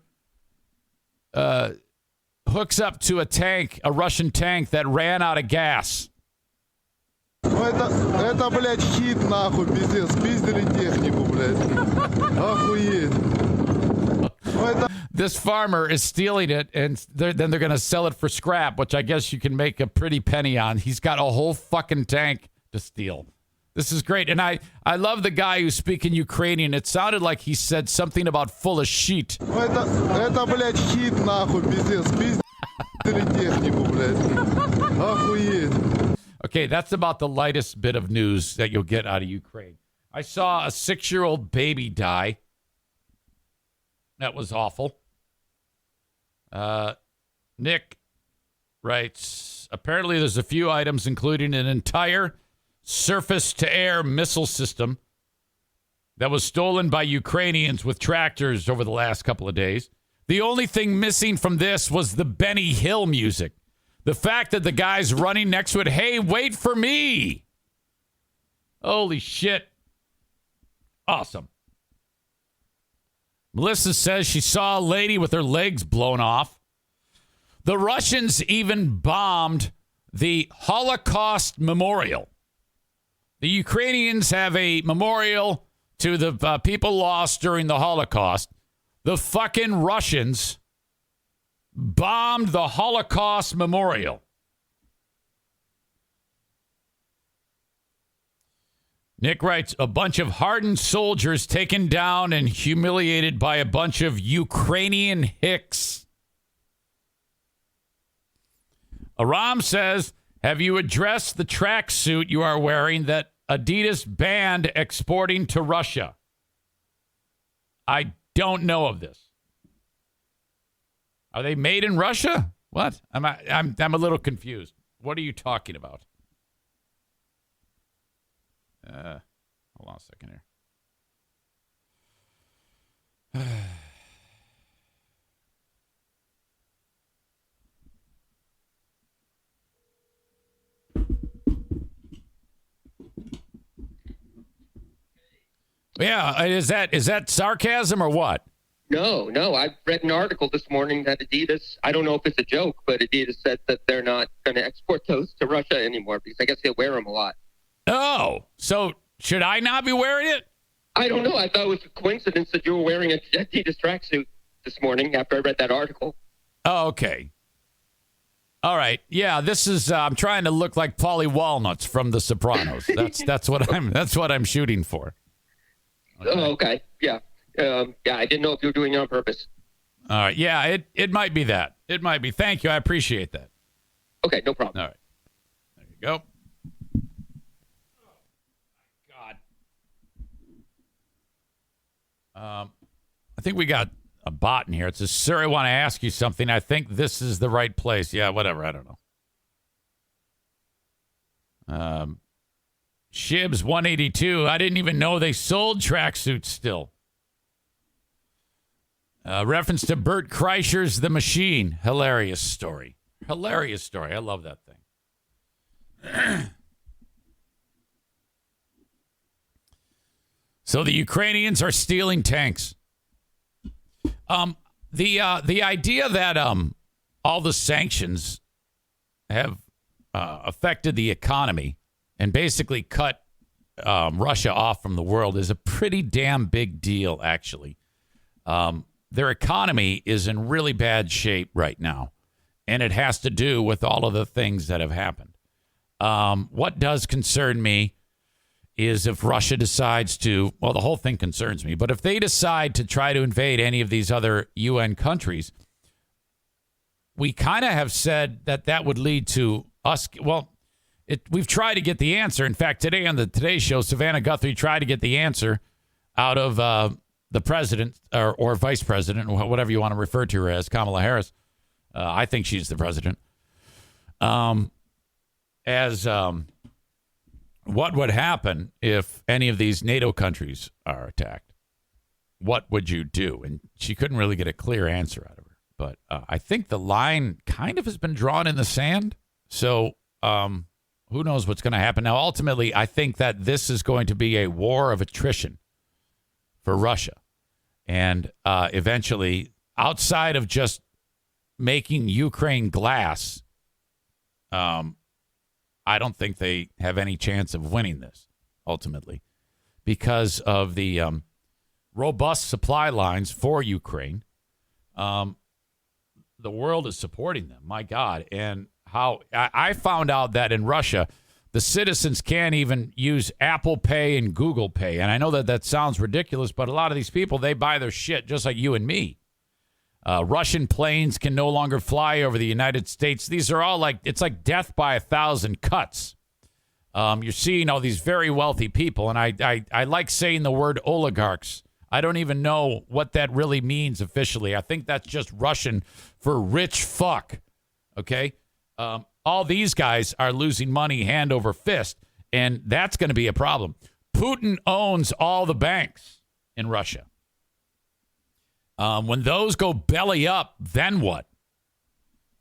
hooks up to a tank, a Russian tank that ran out of gas. Это, блядь, щит, нахуй, пиздец. Спиздили технику, блядь. Охуеть. This farmer is stealing it, and then they're going to sell it for scrap, which I guess you can make a pretty penny on. He's got a whole fucking tank to steal. This is great. And I love the guy who's speaking Ukrainian. It sounded like he said something about full of shit. Это, блядь, щит, нахуй, пиздец. Спиздили технику, блядь. Охуеть. Okay, that's about the lightest bit of news that you'll get out of Ukraine. I saw a 6-year-old baby die. That was awful. Nick writes, apparently there's a few items, including an entire surface-to-air missile system that was stolen by Ukrainians with tractors over the last couple of days. The only thing missing from this was the Benny Hill music. The fact that the guy's running next to it, hey, wait for me. Holy shit. Awesome. Melissa says she saw a lady with her legs blown off. The Russians even bombed the Holocaust Memorial. The Ukrainians have a memorial to the people lost during the Holocaust. The fucking Russians bombed the Holocaust Memorial. Nick writes, a bunch of hardened soldiers taken down and humiliated by a bunch of Ukrainian hicks. Aram says, have you addressed the tracksuit you are wearing that Adidas banned exporting to Russia? I don't know of this. Are they made in Russia? What? I'm a little confused. What are you talking about? Hold on a second here. Yeah, is that sarcasm or what? No. I read an article this morning that Adidas, I don't know if it's a joke, but Adidas said that they're not going to export those to Russia anymore because I guess they wear them a lot. Oh, so should I not be wearing it? I don't know. I thought it was a coincidence that you were wearing a Adidas tracksuit this morning after I read that article. Oh, okay. All right. Yeah, this is. I'm trying to look like Paulie Walnuts from The Sopranos. That's what I'm shooting for. Okay. Oh, okay. Yeah. I didn't know if you were doing it on purpose. All right. Yeah, it might be that. It might be. Thank you. I appreciate that. Okay, no problem. All right. There you go. I think we got a bot in here. It says, sir, I want to ask you something. I think this is the right place. Yeah, whatever. I don't know. Shibs 182. I didn't even know they sold tracksuits still. Reference to Bert Kreischer's The Machine. Hilarious story. I love that thing. So the Ukrainians are stealing tanks. The idea that all the sanctions have affected the economy and basically cut Russia off from the world is a pretty damn big deal, actually. Their economy is in really bad shape right now, and it has to do with all of the things that have happened. What does concern me is if Russia decides to, well, the whole thing concerns me, but if they decide to try to invade any of these other UN countries, we kind of have said that would lead to us, well, we've tried to get the answer. In fact, today on the Today Show, Savannah Guthrie tried to get the answer out of the president or vice president, or whatever you want to refer to her as, Kamala Harris. I think she's the president. What would happen if any of these NATO countries are attacked? What would you do? And she couldn't really get a clear answer out of her. But I think the line kind of has been drawn in the sand. So who knows what's going to happen? Now, ultimately, I think that this is going to be a war of attrition for Russia. And eventually, outside of just making Ukraine glass, I don't think they have any chance of winning this, ultimately, because of the robust supply lines for Ukraine. The world is supporting them, my God. And how I found out that in Russia, the citizens can't even use Apple Pay and Google Pay. And I know that sounds ridiculous, but a lot of these people, they buy their shit just like you and me. Russian planes can no longer fly over the United States. These are all it's like death by 1,000 cuts. You're seeing all these very wealthy people, and I like saying the word oligarchs. I don't even know what that really means officially. I think that's just Russian for rich fuck. Okay? All these guys are losing money hand over fist, and that's going to be a problem. Putin owns all the banks in Russia. When those go belly up, then what?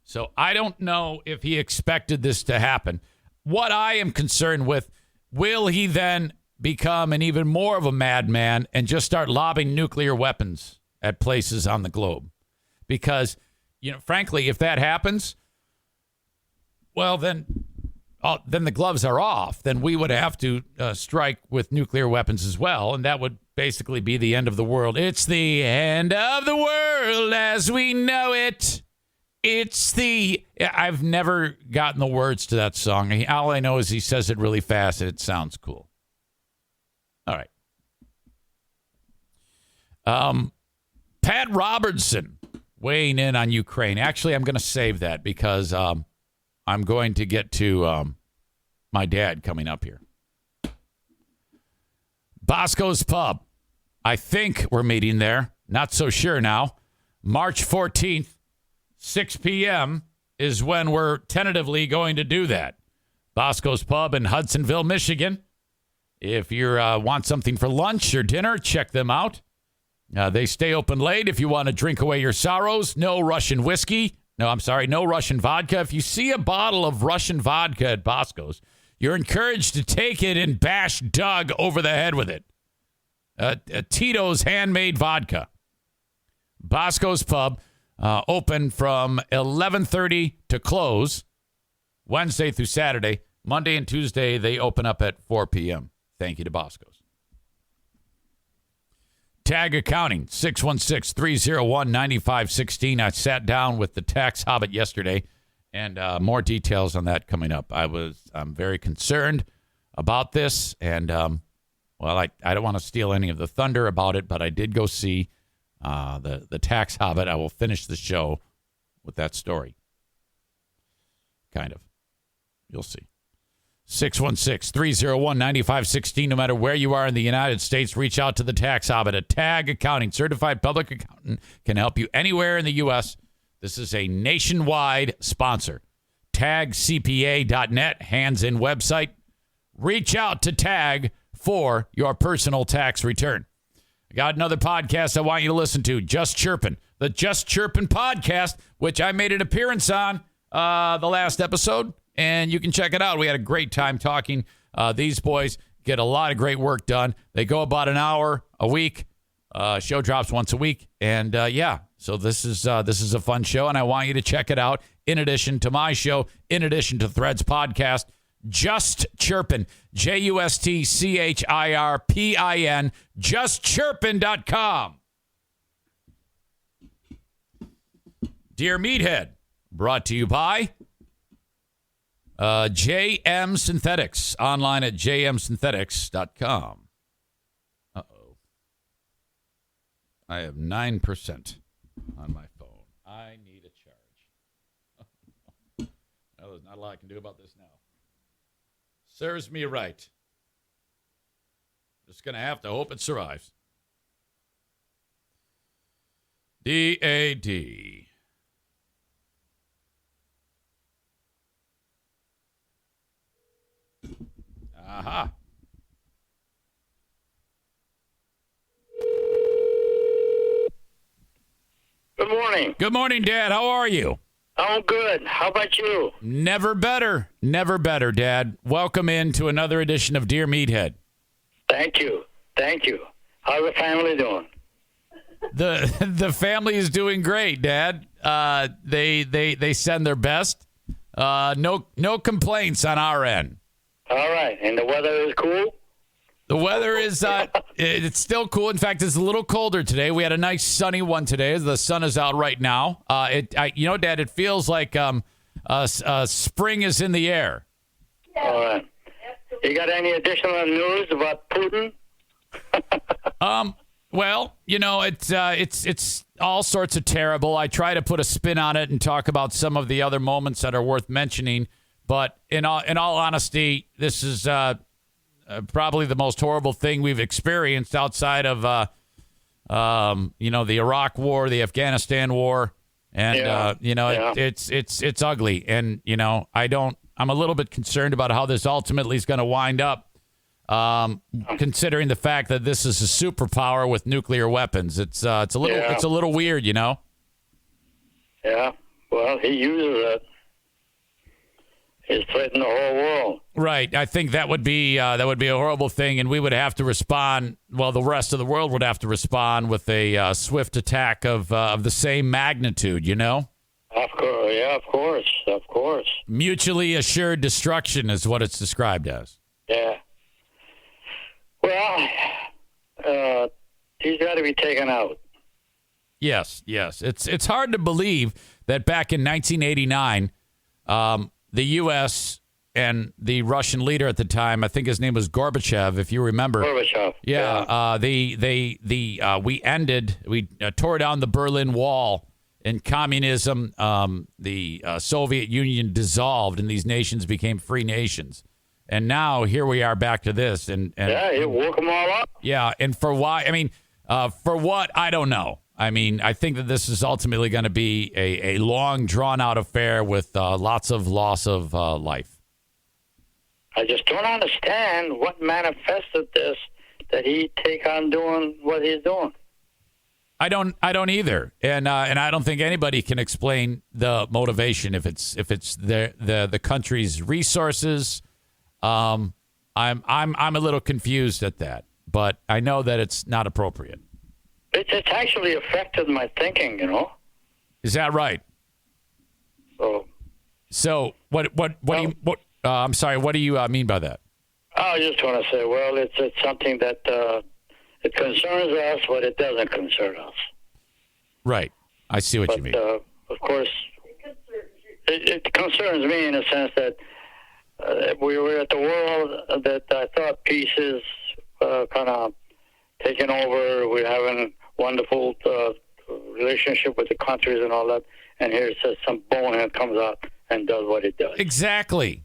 So I don't know if he expected this to happen. What I am concerned with, will he then become an even more of a madman and just start lobbing nuclear weapons at places on the globe? Because, frankly, if that happens, well, then then the gloves are off. Then we would have to strike with nuclear weapons as well, and that would basically be the end of the world. It's the end of the world as we know it. I've never gotten the words to that song. All I know is he says it really fast, and it sounds cool. All right. Pat Robertson weighing in on Ukraine. Actually, I'm going to save that because I'm going to get to my dad coming up here. Bosco's Pub. I think we're meeting there. Not so sure now. March 14th, 6 p.m. is when we're tentatively going to do that. Bosco's Pub in Hudsonville, Michigan. If you want something for lunch or dinner, check them out. They stay open late if you want to drink away your sorrows. No Russian whiskey. No Russian vodka. If you see a bottle of Russian vodka at Bosco's, you're encouraged to take it and bash Doug over the head with it. Tito's handmade vodka. Bosco's Pub, open from 11:30 to close, Wednesday through Saturday. Monday and Tuesday, they open up at 4 p.m. Thank you to Bosco's. Tag Accounting, 616-301-9516. I sat down with the tax Hobbit yesterday, and more details on that coming up. I'm very concerned about this, and I don't want to steal any of the thunder about it, but I did go see the tax Hobbit. I will finish the show with that story. Kind of. You'll see. 616-301-9516. No matter where you are in the United States, reach out to the tax Hobbit at Tag Accounting. Certified public accountant can help you anywhere in the U.S. This is a nationwide sponsor. TagCPA.net, hands-in website. Reach out to Tag for your personal tax return. I got another podcast I want you to listen to, Just Chirpin'. The Just Chirpin' podcast, which I made an appearance on the last episode, and you can check it out. We had a great time talking. These boys get a lot of great work done. They go about an hour a week. Show drops once a week. And, so this is a fun show, and I want you to check it out in addition to my show, in addition to Threads podcast. Just Chirpin', JustChirpin, justchirpin.com. Dear Meathead, brought to you by JM Synthetics, online at jmsynthetics.com. Uh-oh. I have 9% on my phone. I need a charge. Well, there's not a lot I can do about this now. Serves me right. Just going to have to hope it survives. DAD. Aha. Good morning. Good morning, Dad. How are you? I'm good. How about you? Never better. Never better, Dad. Welcome into another edition of Dear Meathead. Thank you. Thank you. How's the family doing? The family is doing great, Dad. They send their best. No complaints on our end. All right. And the weather is cool? The weather is it's still cool. In fact, it's a little colder today. We had a nice sunny one today. The sun is out right now. Dad, it feels like spring is in the air. All right. You got any additional news about Putin? Well, it's all sorts of terrible. I try to put a spin on it and talk about some of the other moments that are worth mentioning. But in all honesty, this is probably the most horrible thing we've experienced outside of, the Iraq War, the Afghanistan War, and it's ugly. And I'm a little bit concerned about how this ultimately is going to wind up, considering the fact that this is a superpower with nuclear weapons. It's a little weird, Yeah. Well, he uses it. He's threatening the whole world. Right. I think that would be a horrible thing, and we would have to respond. Well, the rest of the world would have to respond with a swift attack of the same magnitude. Of Yeah, of course. Mutually assured destruction is what it's described as. Yeah. Well, he's got to be taken out. Yes. It's hard to believe that back in 1989, the U.S. and the Russian leader at the time, I think his name was Gorbachev, if you remember. Gorbachev. Yeah. We tore down the Berlin Wall, and communism, the Soviet Union dissolved, and these nations became free nations. And now here we are back to this. And he woke them all up. Yeah, and for why? I mean, for what? I don't know. I mean, I think that this is ultimately going to be a long, drawn-out affair with lots of loss of life. I just don't understand what manifested this, that he take on doing what he's doing. I don't either, and I don't think anybody can explain the motivation if it's the country's resources. I'm a little confused at that, but I know that it's not appropriate. It's actually affected my thinking, you know. Is that right? So what do you I'm sorry, what do you mean by that? I was just going to say, well, it's something that it concerns us, but it doesn't concern us. Right. I see what you mean. Of course, it concerns me in the sense that we were at the world that I thought peace is kind of taking over. We're having wonderful relationship with the countries and all that. And here it says some bonehead comes out and does what it does. Exactly,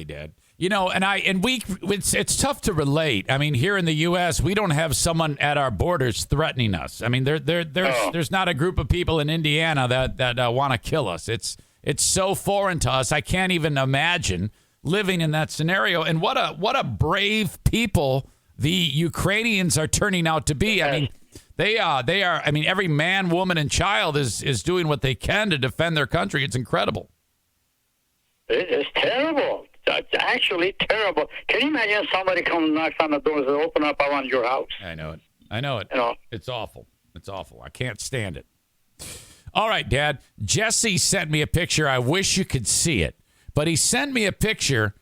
Dad. You know, it's tough to relate. I mean, here in the U.S., we don't have someone at our borders threatening us. I mean, there's not a group of people in Indiana that want to kill us. It's so foreign to us. I can't even imagine living in that scenario. And what a brave people the Ukrainians are turning out to be. I mean, they are. I mean, every man, woman, and child is doing what they can to defend their country. It's incredible. It's terrible. It's actually terrible. Can you imagine somebody comes and knocks on the door and says, open up, I want your house? I know it. You know? It's awful. I can't stand it. All right, Dad. Jesse sent me a picture. I wish you could see it. But he sent me a picture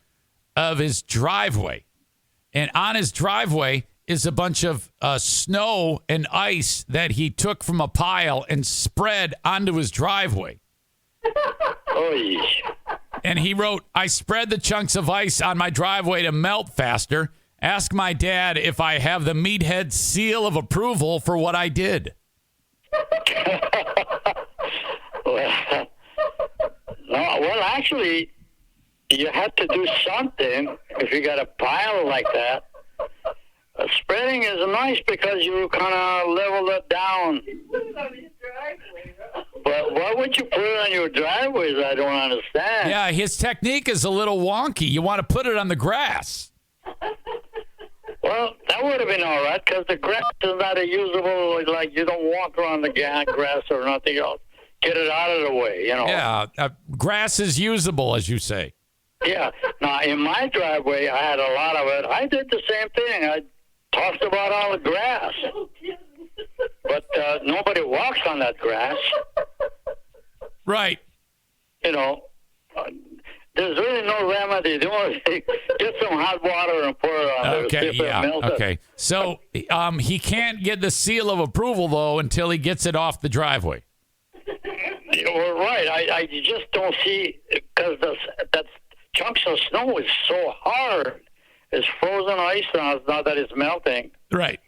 of his driveway. And on his driveway is a bunch of snow and ice that he took from a pile and spread onto his driveway. Oh, and he wrote, I spread the chunks of ice on my driveway to melt faster. Ask my dad if I have the Meathead seal of approval for what I did. Well, actually, you have to do something if you got a pile like that. Spreading is nice because you kind of level it down. But why would you put it on your driveways? I don't understand. Yeah, his technique is a little wonky. You want to put it on the grass. Well, that would have been all right because the grass is not a usable, like you don't walk around the grass or nothing else. Get it out of the way, you know. Yeah, grass is usable, as you say. Yeah. Now, in my driveway, I had a lot of it. I did the same thing. I tossed about all the grass. But nobody walks on that grass. Right. You know, there's really no remedy. Get some hot water and pour it on there. Okay, yeah. Okay. So he can't get the seal of approval, though, until he gets it off the driveway. You're right. I just don't see, because that chunks of snow is so hard. It's frozen ice now. It's not that it's melting. Right.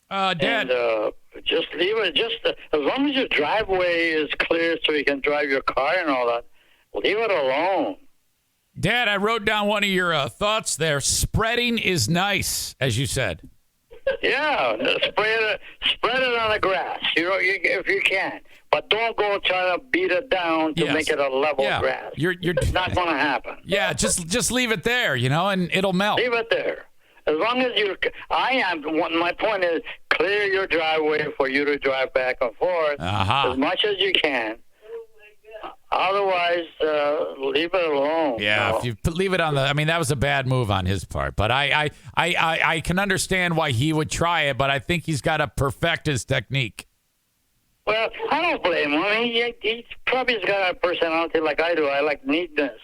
Dad. And just leave it. Just as long as your driveway is clear so you can drive your car and all that, leave it alone. Dad, I wrote down one of your thoughts there. Spreading is nice, as you said. Yeah, spread it on the grass, if you can. But don't go trying to beat it down to make it a level grass. It's not going to happen. Yeah, just leave it there, and it'll melt. Leave it there. As long as my point is clear your driveway for you to drive back and forth as much as you can. Otherwise, leave it alone. Yeah, if you leave it on that was a bad move on his part. But I can understand why he would try it, but I think he's got to perfect his technique. Well, I don't blame him. I mean, he probably's got a personality like I do. I like neatness.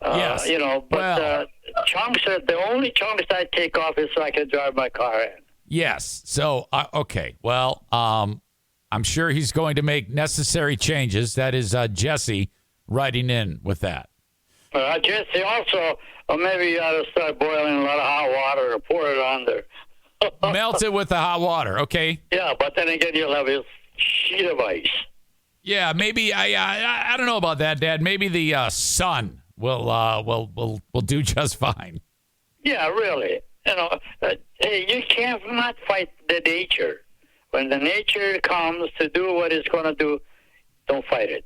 Yes. You know, but chunks, the only chunks I take off is so I can drive my car in. Yes. So, okay. Well, I'm sure he's going to make necessary changes. That is Jesse writing in with that. Jesse, also, maybe you ought to start boiling a lot of hot water or pour it on there. Melt it with the hot water, okay? Yeah, but then again, you'll have a sheet of ice. Yeah, maybe I don't know about that, Dad. Maybe the sun will do just fine. Yeah, really. You know, hey, you can't not fight the nature. When the nature comes to do what it's going to do, don't fight it.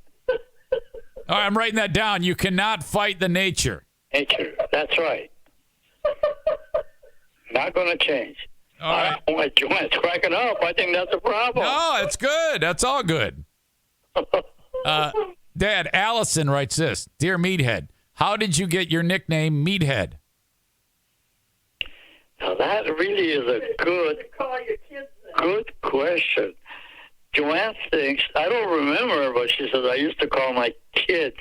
All right, I'm writing that down. You cannot fight the nature. Nature, that's right. Not going to change. All right. When it's cracking up, I think that's a problem. No, it's good. That's all good. Dad, Allison writes this. Dear Meathead, how did you get your nickname Meathead? Now, that really is a good question. Joanne thinks, I don't remember, but she says, I used to call my kids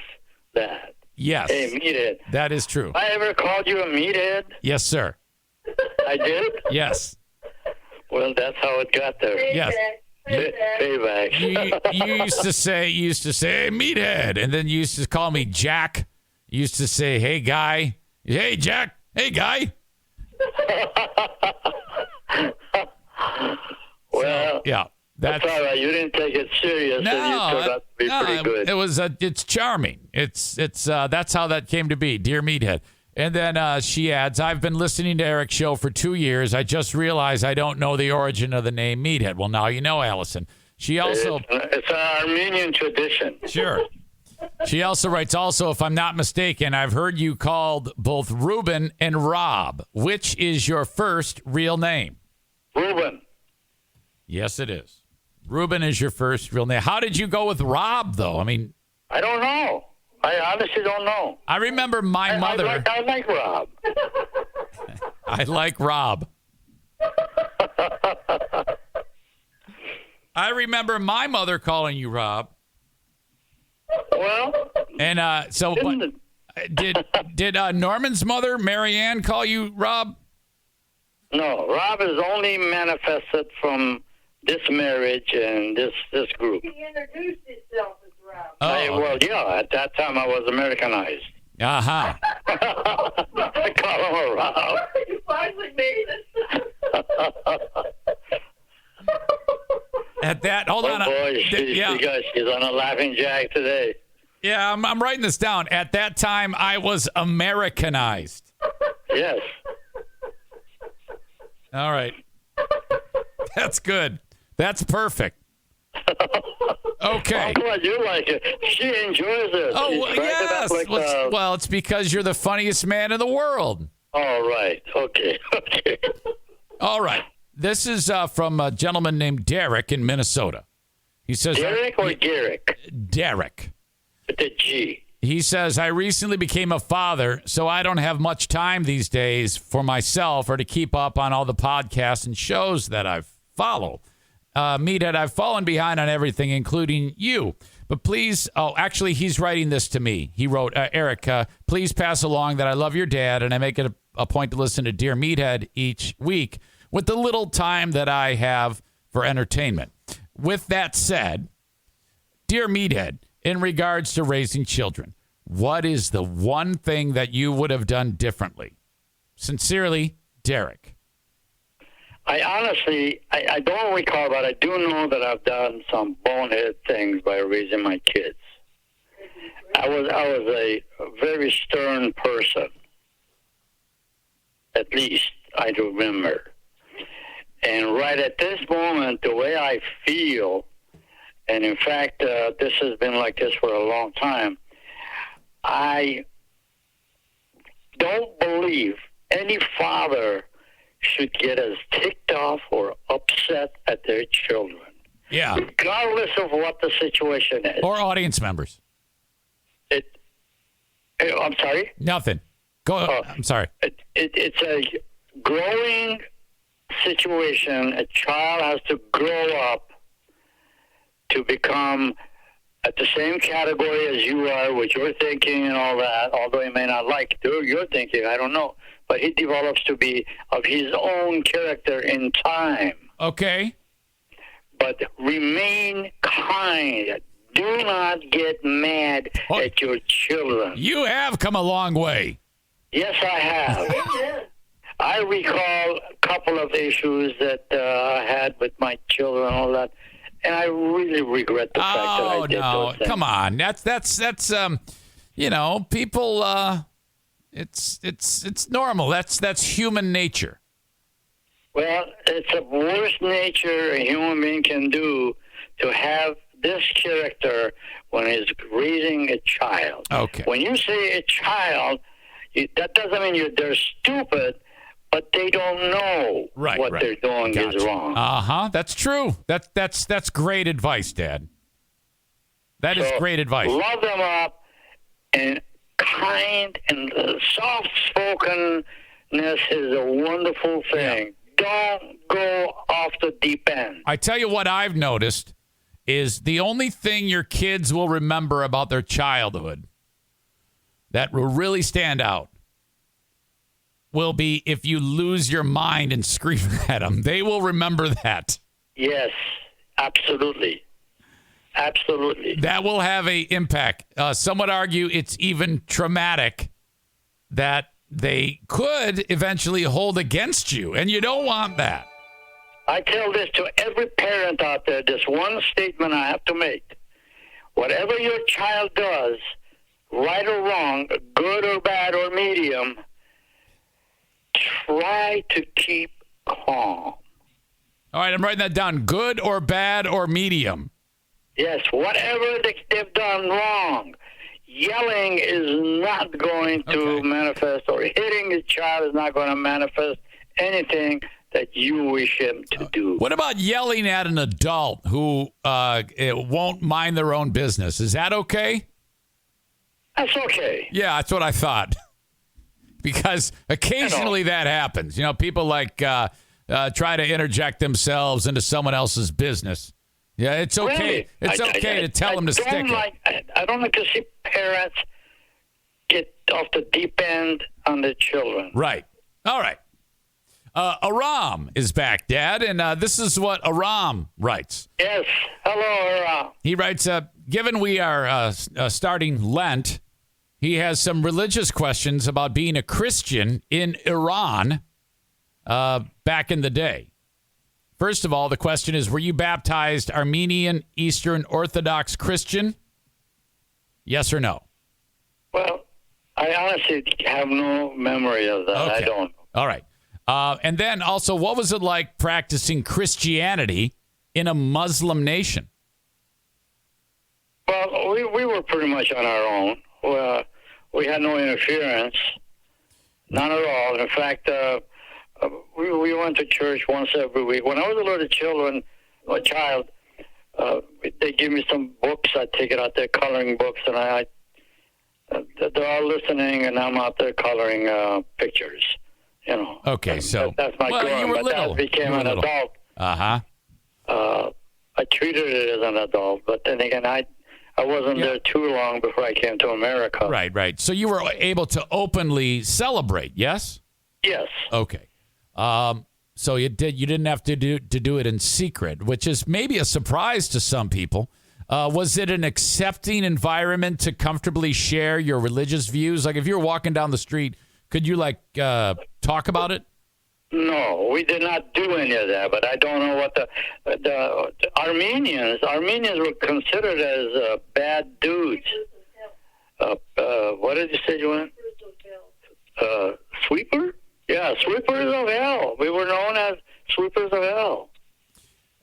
that. Yes. Hey, Meathead. That is true. I ever called you a meathead? Yes, sir. I did? Yes. Well, that's how it got there. Yes. Payback. You used to say, hey, Meathead. And then you used to call me Jack. You used to say, hey, guy. Hey, Jack. Hey, guy. Well, yeah. That's all right. You didn't take it serious. No, and you turned out to be pretty good. It was. It's charming. It's. That's how that came to be. Dear Meathead. And then she adds, I've been listening to Eric's show for 2 years. I just realized I don't know the origin of the name Meathead. Well, now you know, Allison. She also. It's an Armenian tradition. Sure. She also writes, also, if I'm not mistaken, I've heard you called both Ruben and Rob. Which is your first real name? Ruben. Yes, it is. Ruben is your first real name. How did you go with Rob, though? I mean, I don't know. I honestly don't know. I remember my mother. I like Rob. I like Rob. I remember my mother calling you Rob. Well, and so what, did Norman's mother, Marianne, call you Rob? No, Rob is only manifested from this marriage and this group. He introduced himself as Rob. Well, yeah, at that time I was Americanized. Uh-huh. I call him a Rob. You finally made it. At that, hold on. Boy, she's on a laughing jack today. Yeah, I'm writing this down. At that time, I was Americanized. Yes. All right. That's good. That's perfect. Okay. I'm glad you like it. She enjoys it. Oh, yes. Well, it's because you're the funniest man in the world. All right. Okay. All right. This is from a gentleman named Derek in Minnesota. He says, Derek or Garrick? Derek. With a G. He says, I recently became a father, so I don't have much time these days for myself or to keep up on all the podcasts and shows that I follow. Meathead, I've fallen behind on everything, including you. But please, actually, he's writing this to me. He wrote, Eric, please pass along that I love your dad, and I make it a point to listen to Dear Meathead each week with the little time that I have for entertainment. With that said, Dear Meathead, in regards to raising children, what is the one thing that you would have done differently? Sincerely, Derek. I honestly, I don't recall, but I do know that I've done some bonehead things by raising my kids. I was a very stern person, at least I remember. And right at this moment, the way I feel, and in fact, this has been like this for a long time, I don't believe any father should get as ticked off or upset at their children. Yeah. Regardless of what the situation is. Or audience members. I'm sorry? Nothing. Go. I'm sorry. It's a growing situation. A child has to grow up to become at the same category as you are with your thinking and all that, although he may not like your thinking, I don't know. But he develops to be of his own character in time. Okay. But remain kind. Do not get mad at your children. You have come a long way. Yes, I have. I recall a couple of issues that I had with my children and all that, and I really regret the fact that I did those things. Come on. That's you know, people it's normal. That's human nature. Well, it's the worst nature a human being can do to have this character when he's raising a child. Okay. When you say a child, that doesn't mean they're stupid, but they don't know what they're doing is wrong. Uh-huh. That's true. That's great advice, Dad. That is great advice. Love them up, and kind and soft-spokenness is a wonderful thing. Yeah. Don't go off the deep end. I tell you what I've noticed is the only thing your kids will remember about their childhood that will really stand out will be if you lose your mind and scream at them. They will remember that. Yes, absolutely. Absolutely. That will have an impact. Some would argue it's even traumatic that they could eventually hold against you, and you don't want that. I tell this to every parent out there, this one statement I have to make. Whatever your child does, right or wrong, good or bad or medium, try to keep calm. All right, I'm writing that down. Good or bad or medium. Yes, whatever they've done wrong, yelling is not going to manifest, or hitting a child is not going to manifest anything that you wish him to do. What about yelling at an adult who won't mind their own business? Is that okay? That's okay. Yeah, that's what I thought. Because occasionally that happens. You know, people like try to interject themselves into someone else's business. Yeah, it's okay. Really? It's okay to tell them to stick it. I don't like to see parents get off the deep end on their children. Right. All right. Aram is back, Dad, and this is what Aram writes. Yes. Hello, Aram. He writes, given we are starting Lent, he has some religious questions about being a Christian in Iran back in the day. First of all, the question is, were you baptized Armenian Eastern Orthodox Christian? Yes or no? Well, I honestly have no memory of that. Okay. I don't. All right. And then also, what was it like practicing Christianity in a Muslim nation? Well, we were pretty much on our own. We had no interference, none at all. In fact, we went to church once every week. When I was a little child, they give me some books. I take it out there, coloring books, and they're all listening, and I'm out there coloring pictures. You know. Okay, so that's my going. You were but little. As I became an adult, I treated it as an adult. But then again, I wasn't there too long before I came to America. Right. So you were able to openly celebrate, yes? Yes. Okay. So you didn't have to do it in secret, which is maybe a surprise to some people. Was it an accepting environment to comfortably share your religious views? Like if you were walking down the street, could you talk about it? No, we did not do any of that. But I don't know what the Armenians were considered as bad dudes. What did you say, Joanne? Sweeper? Yeah, sweepers of hell. We were known as sweepers of hell.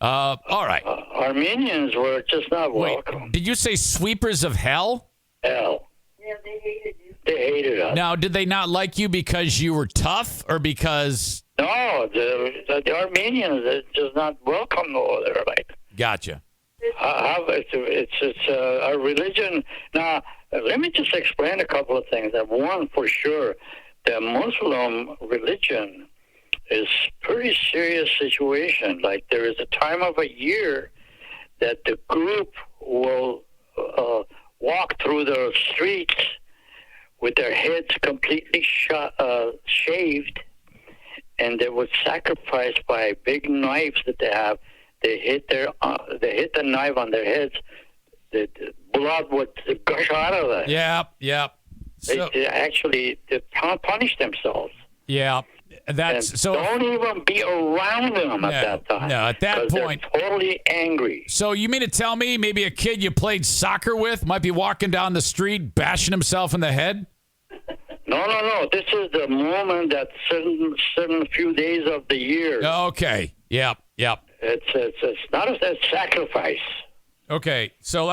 All right. Armenians were just not welcome. Did you say sweepers of hell? Hell. Yeah, they hated you. They hated us. Now, did they not like you because you were tough or because... No, the Armenians are just not welcome over there. Gotcha. It's a religion. Now, let me just explain a couple of things. One, for sure, the Muslim religion is pretty serious situation. Like there is a time of a year that the group will walk through the streets with their heads completely shaved, and they would sacrifice by big knives that they have. They hit the knife on their heads. The blood would gush out of it. Yeah. So, They actually punish themselves. yeah, that's And so. don't even be around them at that time. No, at that 'cause point. they're totally angry. So you mean to tell me maybe a kid you played soccer with might be walking down the street bashing himself in the head? No. This is the moment that certain few days of the year. Okay. Yep. It's not a sacrifice. Okay. So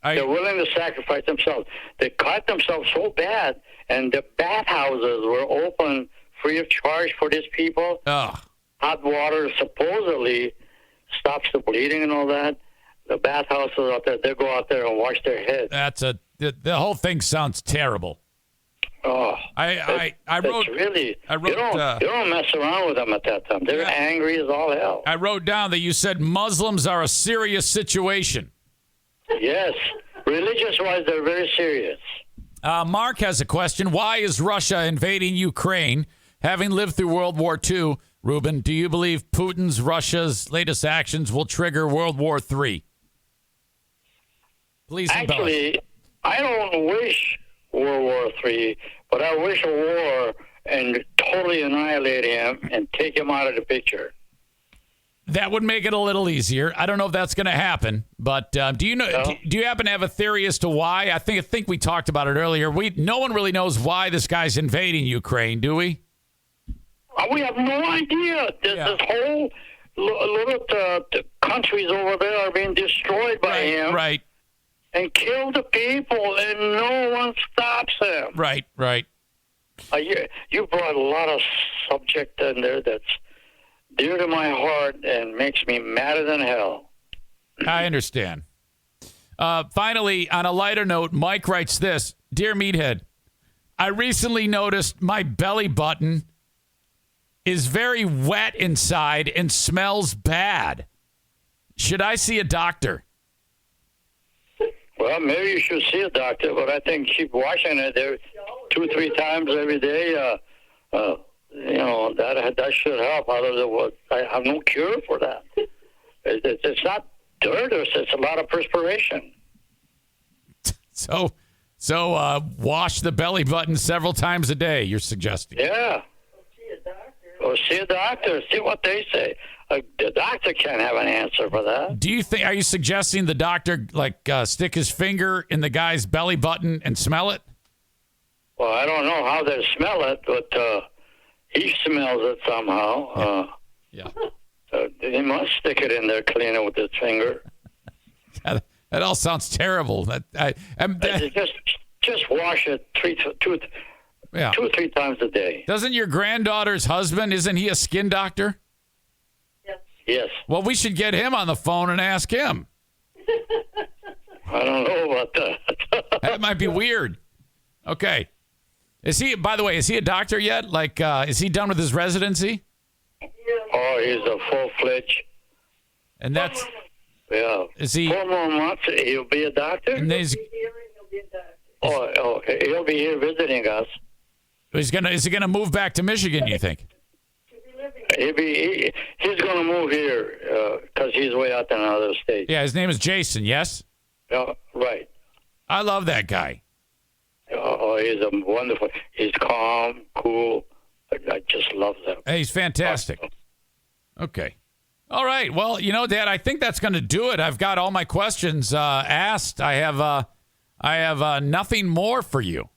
They're willing to sacrifice themselves. They cut themselves so bad, and the bathhouses were open free of charge for these people. Ugh. Hot water supposedly stops the bleeding and all that. The bathhouses out there, they go out there and wash their heads. The whole thing sounds terrible. Oh, I wrote. Really. I wrote. You don't mess around with them at that time. They're angry as all hell. I wrote down that you said Muslims are a serious situation. Yes, religious-wise, they're very serious. Mark has a question. Why is Russia invading Ukraine? Having lived through World War II, Ruben, do you believe Russia's latest actions will trigger World War III? Please embellish. Actually, I don't wish World War III, but I wish a war and totally annihilate him and take him out of the picture. That would make it a little easier. I don't know if that's going to happen, but do you know? No. Do you happen to have a theory as to why? I think we talked about it earlier. No one really knows why this guy's invading Ukraine, do we? We have no idea. This whole little countries over there are being destroyed by him. Right. And kill the people, and no one stops him. Right. You brought a lot of subject in there that's dear to my heart and makes me madder than hell. I understand. Finally, on a lighter note, Mike writes this. Dear Meathead, I recently noticed my belly button is very wet inside and smells bad. Should I see a doctor? Well, maybe you should see a doctor, but I think keep washing it there 2-3 times every day. That should help. Otherwise, I have no cure for that. It's not dirt; it's a lot of perspiration. So, wash the belly button several times a day. You're suggesting? Yeah. Or see a doctor. See what they say. The doctor can't have an answer for that. Do you think? Are you suggesting the doctor stick his finger in the guy's belly button and smell it? Well, I don't know how they smell it, but he smells it somehow. Yeah. He must stick it in there, clean it with his finger. That all sounds terrible. Just wash it 2 or 3 times a day. Doesn't your granddaughter's husband? Isn't he a skin doctor? Yes. Well, we should get him on the phone and ask him. I don't know about that. That might be weird. Okay. By the way, is he a doctor yet? Is he done with his residency? Oh, he's a full-fledged. And that's... Yeah. Is he... 4 more months, he'll be a doctor? And He'll be a doctor. Oh, he'll be here visiting us. Is he gonna move back to Michigan, you think? He's going to move here because he's way out in another state. Yeah, his name is Jason, yes? Right. I love that guy. Oh, he's a wonderful. He's calm, cool. I just love him. Hey, he's fantastic. Okay. All right. Well, Dad, I think that's going to do it. I've got all my questions asked. I have nothing more for you.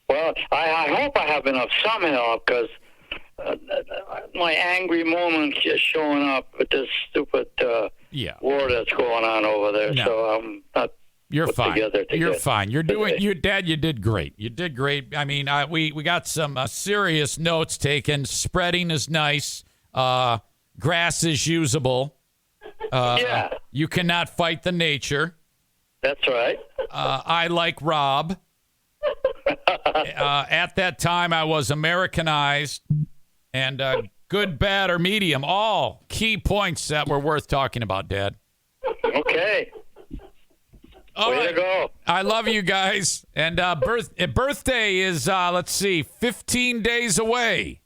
Well, I hope I have enough some help because my angry moment is showing up with this stupid war that's going on over there. No. So I'm not. You're fine. You're fine. You did great. You did great. I mean, we got some serious notes taken. Spreading is nice. Grass is usable. Yeah. You cannot fight the nature. That's right. I like Rob. At that time, I was Americanized. And good, bad, or medium, all key points that were worth talking about, Dad. Okay. All Way right. to go. I love you guys. And birthday is, let's see, 15 days away.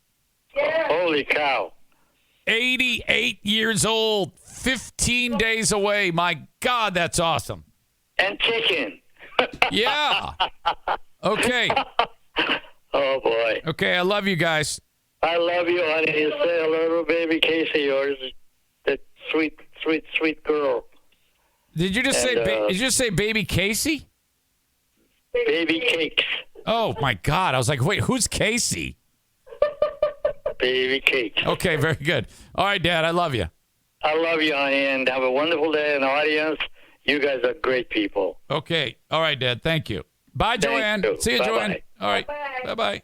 Holy cow. 88 years old, 15 days away. My God, that's awesome. And chicken. Yeah. Okay. Oh, boy. Okay, I love you guys. I love you, honey. You say hello to baby Casey, yours. That sweet, sweet, sweet girl. Did you just say baby Casey? Baby Cakes. Oh, my God. I was like, wait, who's Casey? Baby Cakes. Okay, very good. All right, Dad, I love you. I love you, honey, and have a wonderful day in the audience. You guys are great people. Okay. All right, Dad. Thank you. Bye, Joanne. you. See you, Bye-bye. Joanne. All right. Bye-bye.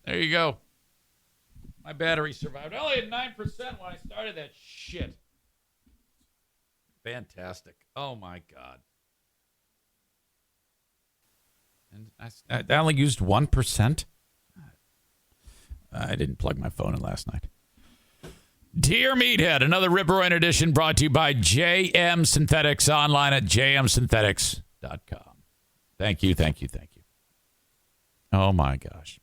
There you go. My battery survived. I only had 9% when I started that shit. Fantastic. Oh, my God. And I only used 1%? I didn't plug my phone in last night. Dear Meathead, another Rip Roaring edition brought to you by JM Synthetics, online at jmsynthetics.com. Thank you, thank you, thank you. Oh, my gosh.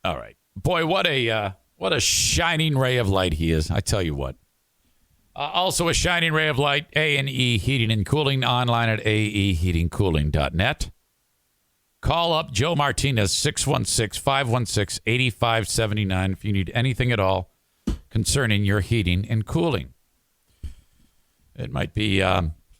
All right. Boy, what a shining ray of light he is. I tell you what. Also a shining ray of light, A&E Heating and Cooling, online at aeheatingcooling.net. Call up Joe Martinez, 616-516-8579 if you need anything at all concerning your heating and cooling. It might be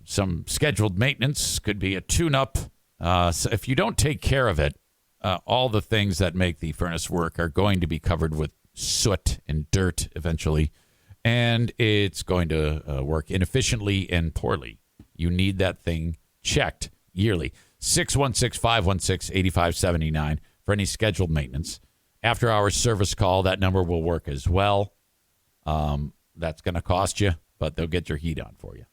some scheduled maintenance, could be a tune-up. So if you don't take care of it, all the things that make the furnace work are going to be covered with soot and dirt eventually, and it's going to work inefficiently and poorly. You need that thing checked yearly. 616-516-8579 for any scheduled maintenance. After our service call, that number will work as well. That's going to cost you, but they'll get your heat on for you.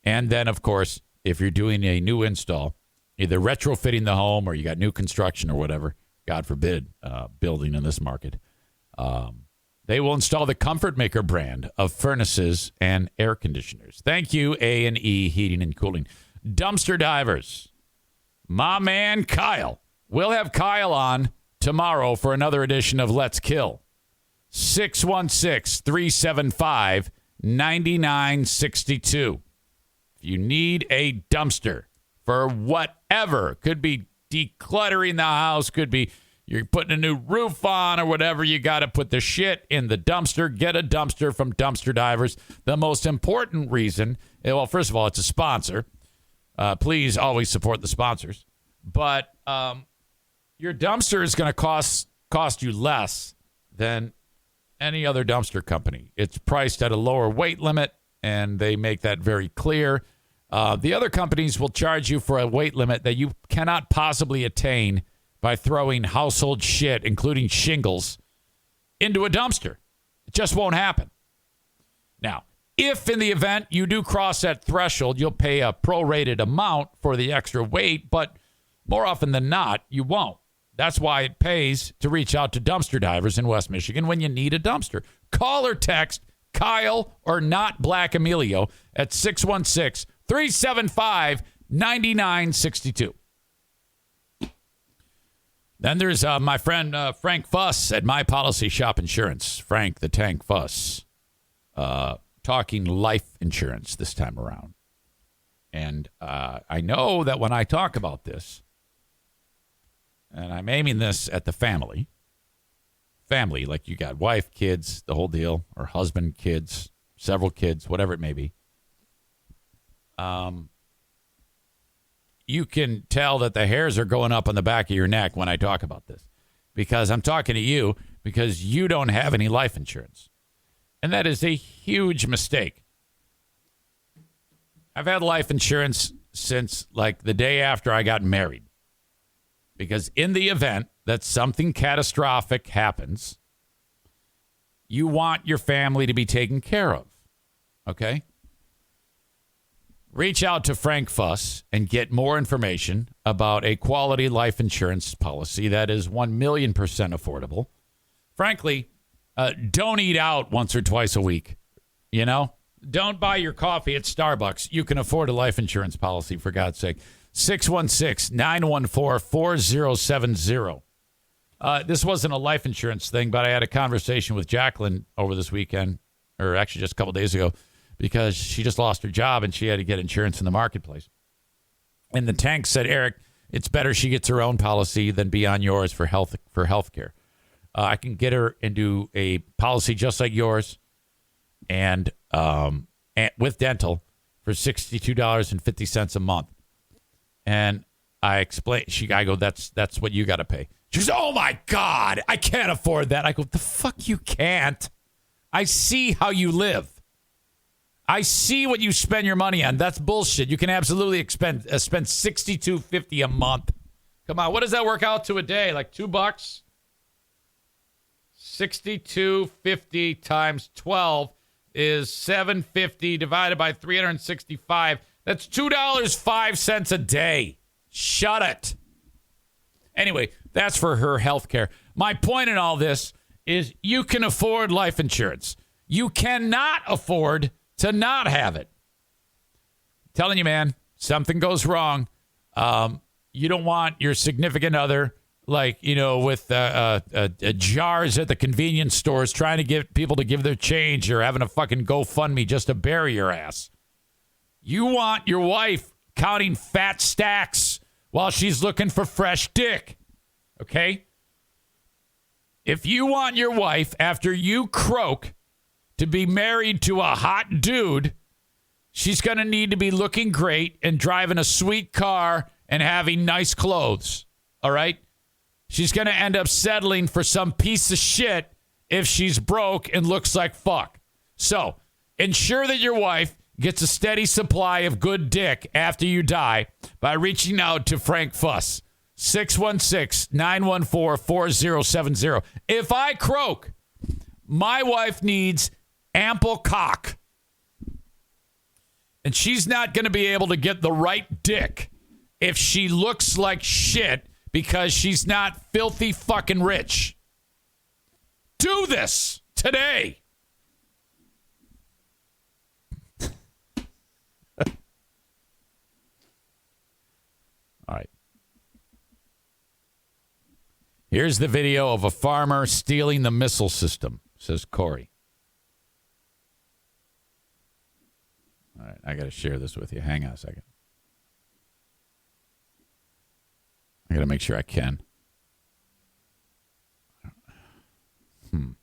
And then, of course, if you're doing a new install, either retrofitting the home or you got new construction or whatever, God forbid, building in this market, they will install the Comfort Maker brand of furnaces and air conditioners. Thank you, A&E Heating and Cooling. Dumpster divers. My man Kyle. We'll have Kyle on tomorrow for another edition of Let's Kill. 616-375-9962. If you need a dumpster for whatever, could be decluttering the house, could be you're putting a new roof on or whatever, you got to put the shit in the dumpster. Get a dumpster from Dumpster Divers. The most important reason, well, first of all, it's a sponsor. Please always support the sponsors. But your dumpster is going to cost you less than any other dumpster company. It's priced at a lower weight limit, and they make that very clear. The other companies will charge you for a weight limit that you cannot possibly attain by throwing household shit, including shingles, into a dumpster. It just won't happen. Now, if in the event you do cross that threshold, you'll pay a prorated amount for the extra weight, but more often than not, you won't. That's why it pays to reach out to Dumpster Divers in West Michigan when you need a dumpster. Call or text Kyle or Not Black Emilio at 616-375-9962. Then there's my friend Frank Fuss at My Policy Shop Insurance. Frank the Tank Fuss. Talking life insurance this time around. And I know that when I talk about this, and I'm aiming this at the family, like you got wife, kids, the whole deal, or husband, kids, several kids, whatever it may be, you can tell that the hairs are going up on the back of your neck when I talk about this, because I'm talking to you because you don't have any life insurance. And that is a huge mistake. I've had life insurance since like the day after I got married. Because in the event that something catastrophic happens, you want your family to be taken care of. Okay? Reach out to Frank Fuss and get more information about a quality life insurance policy that is 1,000,000% affordable. Frankly, don't eat out once or twice a week. You know, Don't buy your coffee at Starbucks. You can afford a life insurance policy, for God's sake. 616-914-4070. This wasn't a life insurance thing, but I had a conversation with Jacqueline over this weekend, or actually just a couple days ago, because she just lost her job and she had to get insurance in the marketplace. And the tank said, Eric, it's better she gets her own policy than be on yours for health care. I can get her into a policy just like yours, and with dental for $62.50 a month. And I explained, I go, that's what you got to pay. She goes, oh my God, I can't afford that. I go, the fuck you can't. I see how you live. I see what you spend your money on. That's bullshit. You can absolutely spend $62.50 a month. Come on, what does that work out to a day? Like $2? $62.50 times 12 is $7.50 divided by 365. That's $2.05 a day. Shut it. Anyway, that's for her health care. My point in all this is you can afford life insurance. You cannot afford to not have it. I'm telling you, man, something goes wrong. You don't want your significant other, with jars at the convenience stores trying to get people to give their change or having a fucking GoFundMe just to bury your ass. You want your wife counting fat stacks while she's looking for fresh dick. Okay? If you want your wife, after you croak, to be married to a hot dude, she's going to need to be looking great and driving a sweet car and having nice clothes. All right? She's going to end up settling for some piece of shit if she's broke and looks like fuck. So, ensure that your wife gets a steady supply of good dick after you die by reaching out to Frank Fuss. 616-914-4070. If I croak, my wife needs ample cock. And she's not going to be able to get the right dick if she looks like shit because she's not filthy fucking rich. Do this today. All right. Here's the video of a farmer stealing the missile system, says Corey. All right, I got to share this with you. Hang on a second. I got to make sure I can.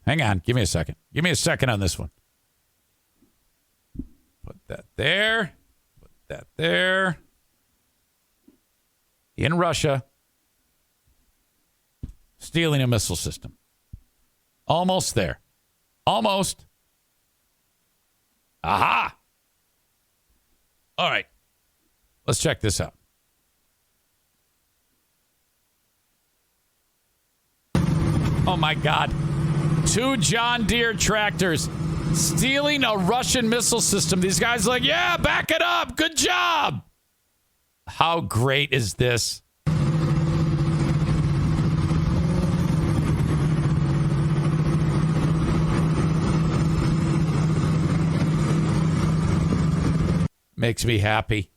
Hang on. Give me a second. Give me a second on this one. Put that there. Put that there. In Russia, stealing a missile system. Almost there. Almost. Aha! All right. Let's check this out. Oh, my God. 2 John Deere tractors stealing a Russian missile system. These guys are like, yeah, back it up. Good job. How great is this? Makes me happy.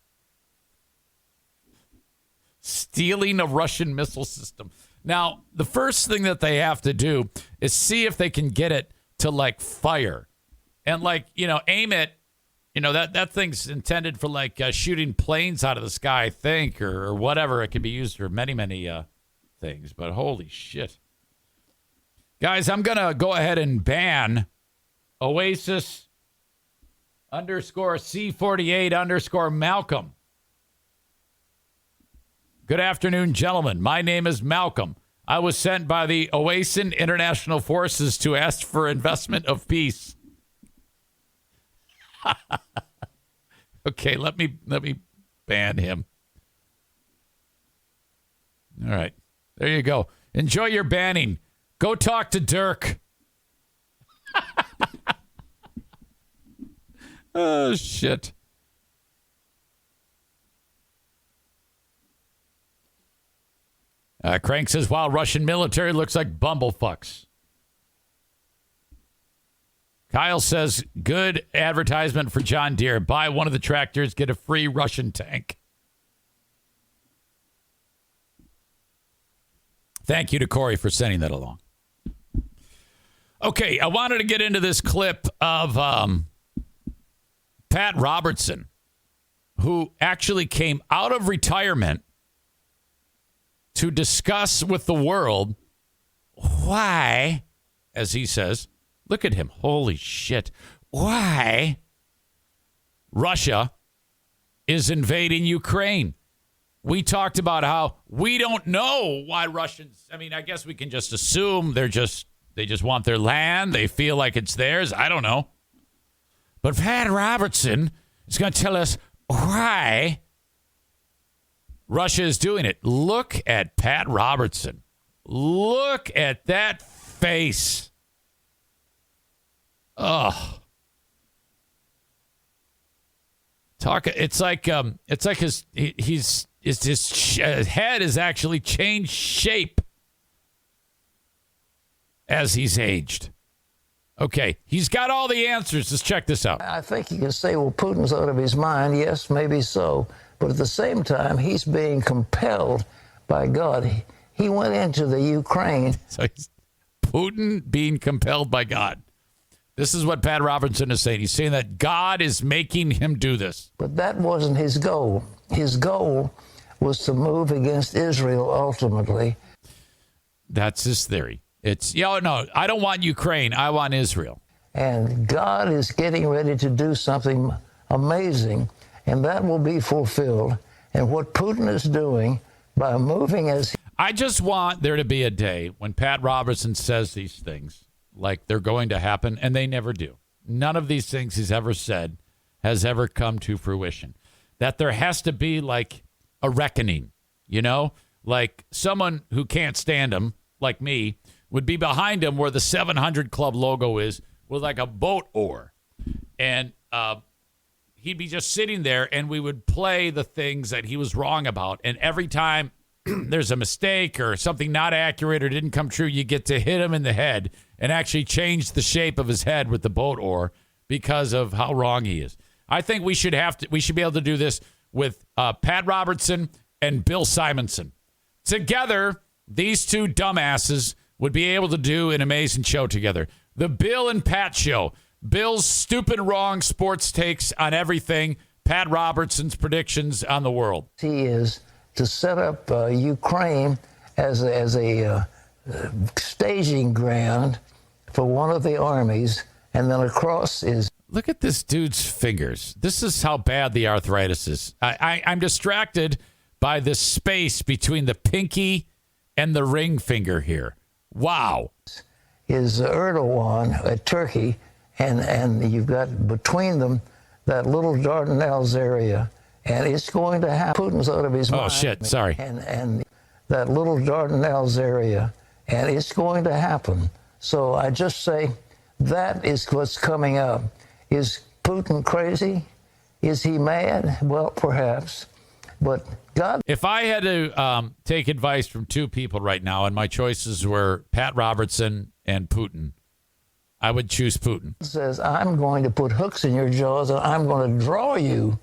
Stealing a Russian missile system. Now, the first thing that they have to do is see if they can get it to, fire. And, aim it. That thing's intended for, shooting planes out of the sky, I think, or whatever. It can be used for many, many things. But holy shit. Guys, I'm going to go ahead and ban Oasis _C48 Malcolm. Good afternoon, gentlemen. My name is Malcolm. I was sent by the Oasis International Forces to ask for investment of peace. Okay, let me ban him. All right. There you go. Enjoy your banning. Go talk to Dirk. Oh, shit. Crank says, wow, Russian military looks like bumblefucks. Kyle says, good advertisement for John Deere. Buy one of the tractors, get a free Russian tank. Thank you to Corey for sending that along. Okay, I wanted to get into this clip of Pat Robertson, who actually came out of retirement to discuss with the world why, as he says, look at him, holy shit, why Russia is invading Ukraine. We talked about how we don't know why Russians, I mean, I guess we can just assume they just want their land. They feel like it's theirs. I don't know. But Pat Robertson is going to tell us why Russia is doing it. Look at Pat Robertson. Look at that face. Oh. It's like his head has actually changed shape as he's aged. Okay, he's got all the answers. Let's check this out. I think you can say, well, Putin's out of his mind. Yes, maybe so. But at the same time, he's being compelled by God. He went into the Ukraine. So he's Putin being compelled by God. This is what Pat Robertson is saying. He's saying that God is making him do this. But that wasn't his goal. His goal was to move against Israel ultimately. That's his theory. It's, no, I don't want Ukraine. I want Israel. And God is getting ready to do something amazing, and that will be fulfilled. And what Putin is doing by moving as... I just want there to be a day when Pat Robertson says these things like they're going to happen, and they never do. None of these things he's ever said has ever come to fruition. That there has to be like a reckoning, like someone who can't stand him, like me, would be behind him where the 700 Club logo is with like a boat oar. And he'd be just sitting there and we would play the things that he was wrong about. And every time there's a mistake or something not accurate or didn't come true, you get to hit him in the head and actually change the shape of his head with the boat oar because of how wrong he is. I think we should be able to do this with Pat Robertson and Bill Simonson. Together, these two dumbasses would be able to do an amazing show together. The Bill and Pat Show. Bill's stupid wrong sports takes on everything. Pat Robertson's predictions on the world. He is to set up Ukraine as a staging ground for one of the armies, and then across is... Look at this dude's fingers. This is how bad the arthritis is. I'm distracted by this space between the pinky and the ring finger here. Wow. Is Erdogan at Turkey, and you've got between them that little Dardanelles area, and it's going to happen. Putin's out of his mind. Oh, shit, sorry. And that little Dardanelles area, and it's going to happen. So I just say that is what's coming up. Is Putin crazy? Is he mad? Well, perhaps. But God... If I had to take advice from two people right now, and my choices were Pat Robertson and Putin, I would choose Putin. Says, I'm going to put hooks in your jaws, and I'm going to draw you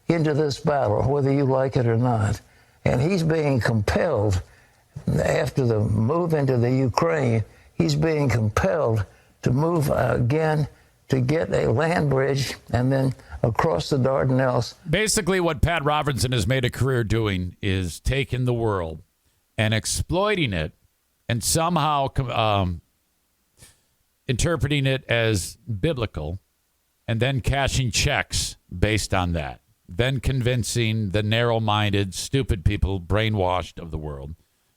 into this battle, whether you like it or not. And he's being compelled, after the move into the Ukraine, he's being compelled to move again to get a land bridge and then across the Dardanelles. Basically, what Pat Robertson has made a career doing is taking the world and exploiting it and somehow interpreting it as biblical and then cashing checks based on that. Then convincing the narrow-minded, stupid people, brainwashed of the world,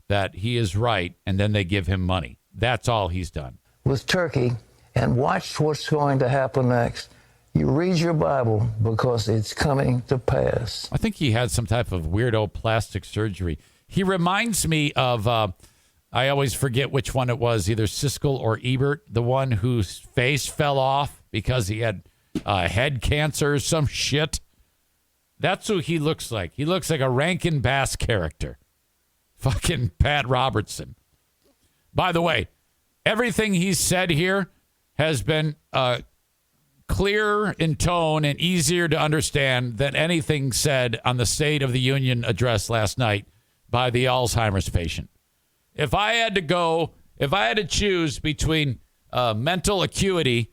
that he is right, and then they give him money. That's all he's done. With Turkey, and watch what's going to happen next. You read your Bible because it's coming to pass. I think he had some type of weirdo plastic surgery. He reminds me of, I always forget which one it was, either Siskel or Ebert, the one whose face fell off because he had head cancer or some shit. That's who he looks like. He looks like a Rankin Bass character. Fucking Pat Robertson. By the way, everything he's said here has been clearer in tone and easier to understand than anything said on the State of the Union address last night by the Alzheimer's patient. If I had to choose between mental acuity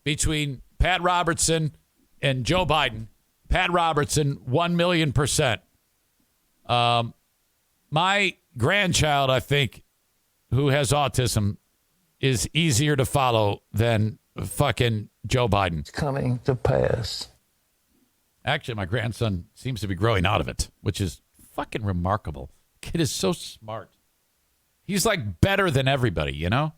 between Pat Robertson and Joe Biden, Pat Robertson, 1,000,000%. My grandchild, I think, who has autism, is easier to follow than fucking Joe Biden. It's coming to pass. Actually, my grandson seems to be growing out of it, which is fucking remarkable. Kid is so smart. He's like better than everybody, you know?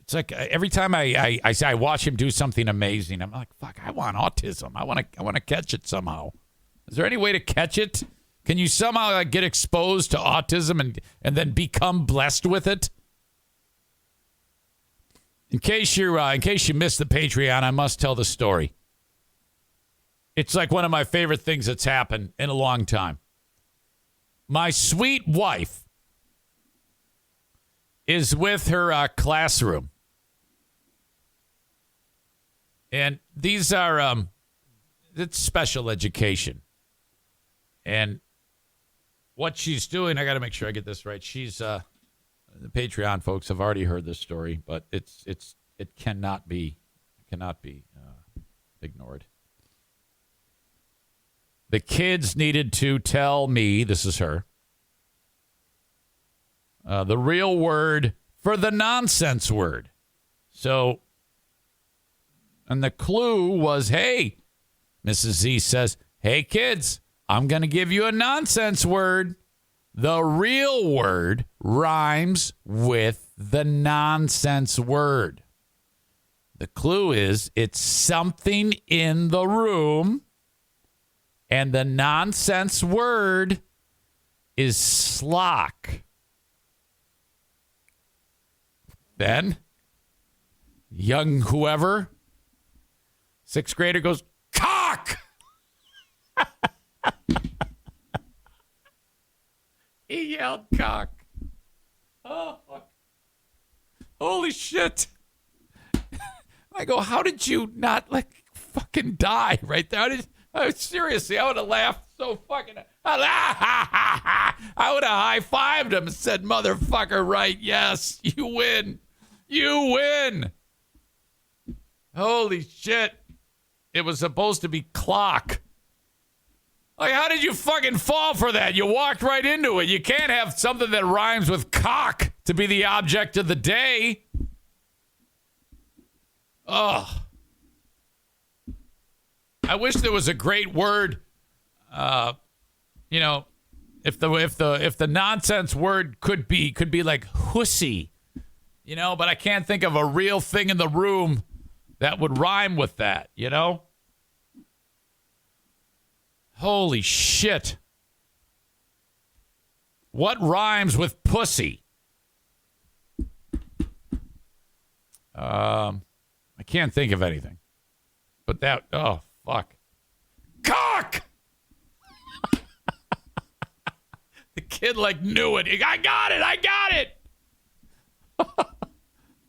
It's like every time I watch him do something amazing, I'm like, fuck, I want autism. I want to catch it somehow. Is there any way to catch it? Can you somehow get exposed to autism and then become blessed with it? In case you missed the Patreon, I must tell the story. It's like one of my favorite things that's happened in a long time. My sweet wife is with her classroom. And these are, it's special education. And what she's doing, I got to make sure I get this right. She's, the Patreon folks have already heard this story, but it cannot be ignored. The kids needed to tell me, this is her, the real word for the nonsense word. So, and the clue was, hey, Mrs. Z says, hey, kids, I'm going to give you a nonsense word. The real word rhymes with the nonsense word. The clue is it's something in the room, and the nonsense word is slock. Then, young whoever, sixth grader goes, cock! He yelled cock. Oh, fuck. Holy shit. I go, how did you not, like, fucking die right there? Seriously, I would have laughed so fucking... I would have high-fived him and said, motherfucker, right, yes, you win. You win. Holy shit. It was supposed to be clock. Like, how did you fucking fall for that? You walked right into it. You can't have something that rhymes with cock to be the object of the day. Oh. I wish there was a great word. You know, if the nonsense word could be like hussy, you know, but I can't think of a real thing in the room that would rhyme with that, you know? Holy shit. What rhymes with pussy? I can't think of anything. But that, oh, fuck. Cock! The kid, like, knew it. I got it!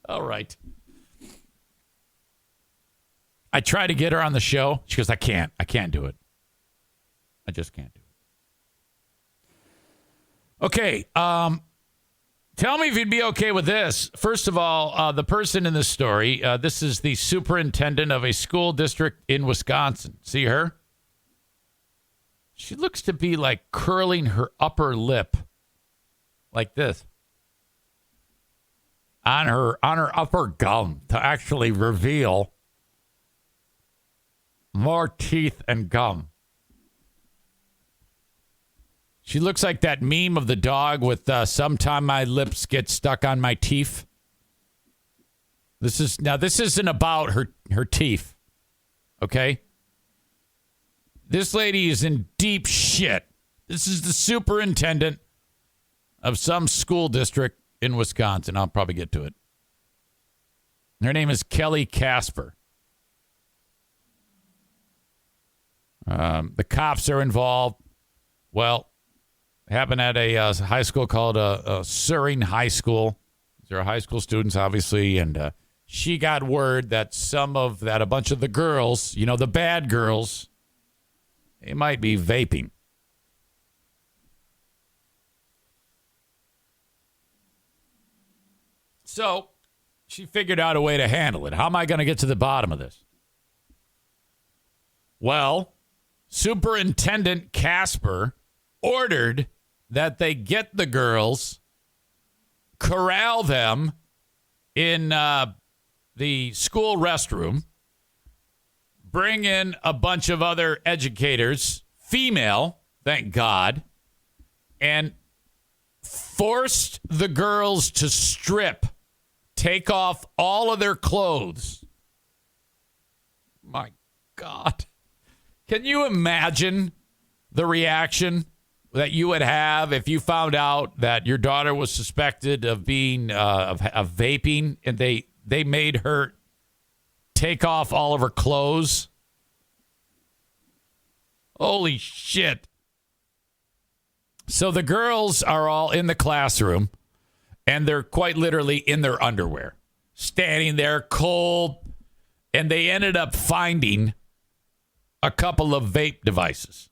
All right. I tried to get her on the show. She goes, I can't do it. I just can't do it. Okay. Tell me if you'd be okay with this. First of all, the person in this story, this is the superintendent of a school district in Wisconsin. See her? She looks to be like curling her upper lip like this on her upper gum to actually reveal more teeth and gum. She looks like that meme of the dog with sometime my lips get stuck on my teeth. This isn't about her teeth. Okay? This lady is in deep shit. This is the superintendent of some school district in Wisconsin. I'll probably get to it. Her name is Kelly Casper. The cops are involved. Well, it happened at a high school called Suring High School. These are high school students, obviously, and she got word that a bunch of the girls, the bad girls, they might be vaping. So she figured out a way to handle it. How am I going to get to the bottom of this? Well, Superintendent Casper ordered that they get the girls, corral them in the school restroom, bring in a bunch of other educators, female, thank God, and forced the girls to strip, take off all of their clothes. My God. Can you imagine the reaction that you would have if you found out that your daughter was suspected of being of vaping, and they made her take off all of her clothes? Holy shit. So the girls are all in the classroom, and they're quite literally in their underwear, standing there cold, and they ended up finding a couple of vape devices.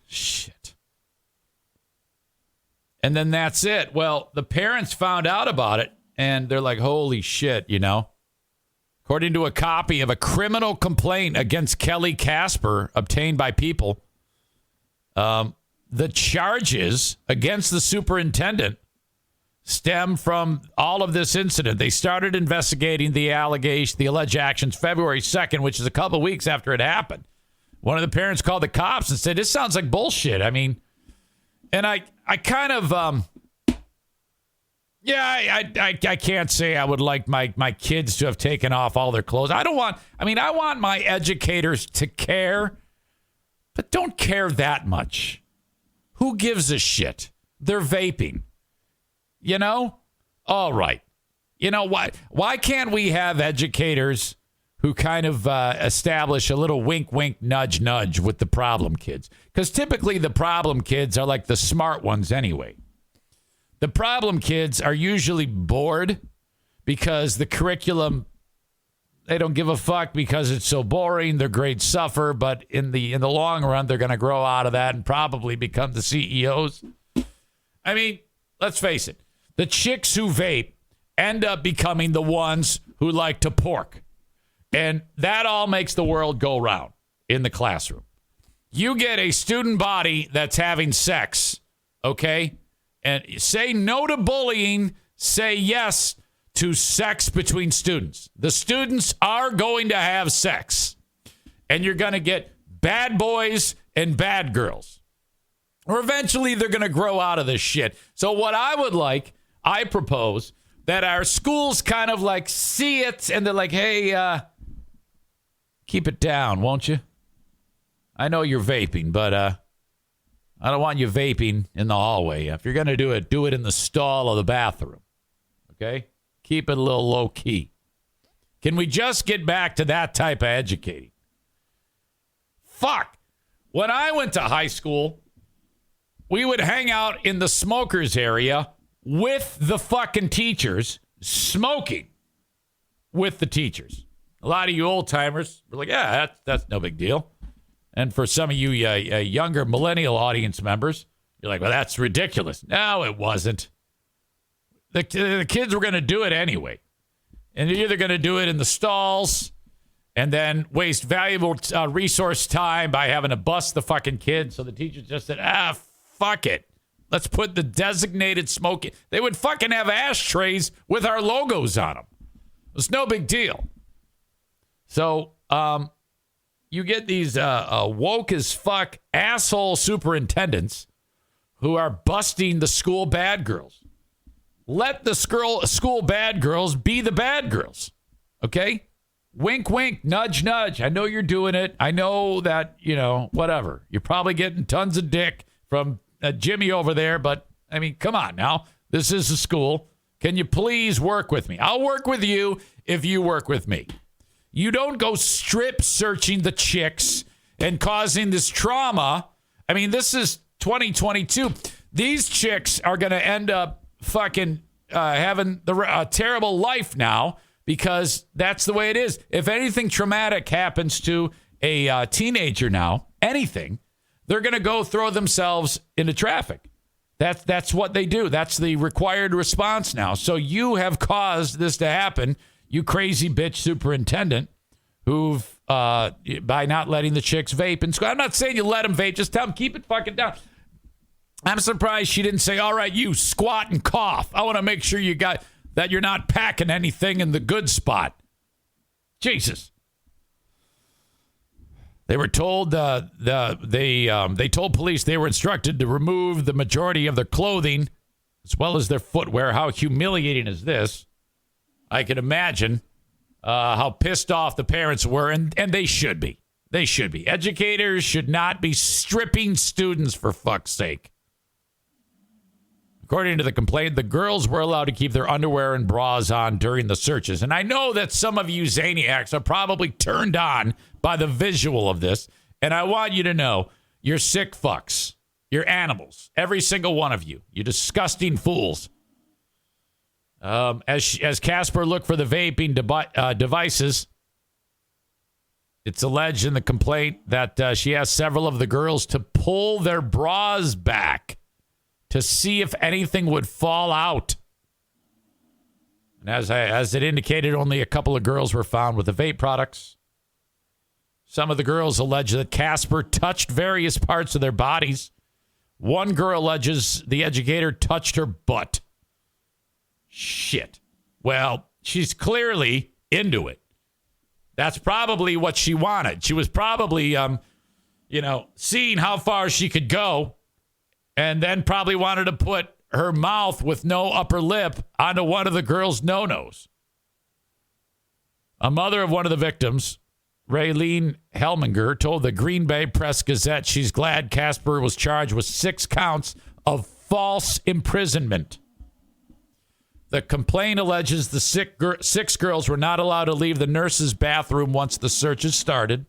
Shit. And then that's it. Well, the parents found out about it, and they're like, holy shit, According to a copy of a criminal complaint against Kelly Casper obtained by People, the charges against the superintendent stem from all of this incident. They started investigating the alleged actions February 2nd, which is a couple of weeks after it happened. One of the parents called the cops and said, this sounds like bullshit. I mean, and I kind of, I can't say I would like my kids to have taken off all their clothes. I want my educators to care, but don't care that much. Who gives a shit? They're vaping. All right. Why can't we have educators who kind of establish a little wink, wink, nudge, nudge with the problem kids? Because typically the problem kids are like the smart ones anyway. The problem kids are usually bored because the curriculum, they don't give a fuck because it's so boring. Their grades suffer, but in the long run, they're going to grow out of that and probably become the CEOs. I mean, let's face it. The chicks who vape end up becoming the ones who like to pork. And that all makes the world go round in the classroom. You get a student body that's having sex, okay? And say no to bullying, say yes to sex between students. The students are going to have sex. And you're going to get bad boys and bad girls. Or eventually they're going to grow out of this shit. So what I propose that our schools kind of like see it and they're like, hey, keep it down, won't you? I know you're vaping, but I don't want you vaping in the hallway. If you're going to do it in the stall of the bathroom. Okay? Keep it a little low key. Can we just get back to that type of educating? Fuck. When I went to high school, we would hang out in the smokers area with the fucking teachers, smoking with the teachers. A lot of you old timers were like, yeah, that's no big deal. And for some of you younger millennial audience members, you're like, well, that's ridiculous. No, it wasn't. The kids were going to do it anyway. And they're either going to do it in the stalls and then waste valuable resource time by having to bust the fucking kids. So the teachers just said, fuck it. Let's put the designated smoking. They would fucking have ashtrays with our logos on them. It's no big deal. So you get these woke as fuck asshole superintendents who are busting the school bad girls. Let the school bad girls be the bad girls. Okay? Wink, wink, nudge, nudge. I know you're doing it. I know that, whatever. You're probably getting tons of dick from Jimmy over there, but I mean, come on now. This is a school. Can you please work with me? I'll work with you if you work with me. You don't go strip searching the chicks and causing this trauma. I mean, this is 2022. These chicks are going to end up fucking having a terrible life now because that's the way it is. If anything traumatic happens to a teenager now, anything, they're going to go throw themselves into traffic. That's what they do. That's the required response now. So you have caused this to happen, you crazy bitch superintendent, who've, by not letting the chicks vape in school. I'm not saying you let them vape. Just tell them, keep it fucking down. I'm surprised she didn't say, all right, you squat and cough. I want to make sure you got that you're not packing anything in the good spot. Jesus. They were told they told police they were instructed to remove the majority of their clothing as well as their footwear. How humiliating is this? I can imagine how pissed off the parents were, and they should be. They should be. Educators should not be stripping students, for fuck's sake. According to the complaint, the girls were allowed to keep their underwear and bras on during the searches. And I know that some of you Zaniacs are probably turned on by the visual of this. And I want you to know, you're sick fucks. You're animals. Every single one of you. You disgusting fools. As Casper looked for the vaping devices, it's alleged in the complaint that she asked several of the girls to pull their bras back to see if anything would fall out. And as it indicated, only a couple of girls were found with the vape products. Some of the girls allege that Casper touched various parts of their bodies. One girl alleges the educator touched her butt. Shit. Well, she's clearly into it. That's probably what she wanted. She was probably, seeing how far she could go, and then probably wanted to put her mouth with no upper lip onto one of the girls' no-nos. A mother of one of the victims, Raylene Helminger, told the Green Bay Press-Gazette she's glad Casper was charged with 6 counts of false imprisonment. The complaint alleges the 6 girls were not allowed to leave the nurse's bathroom once the searches started.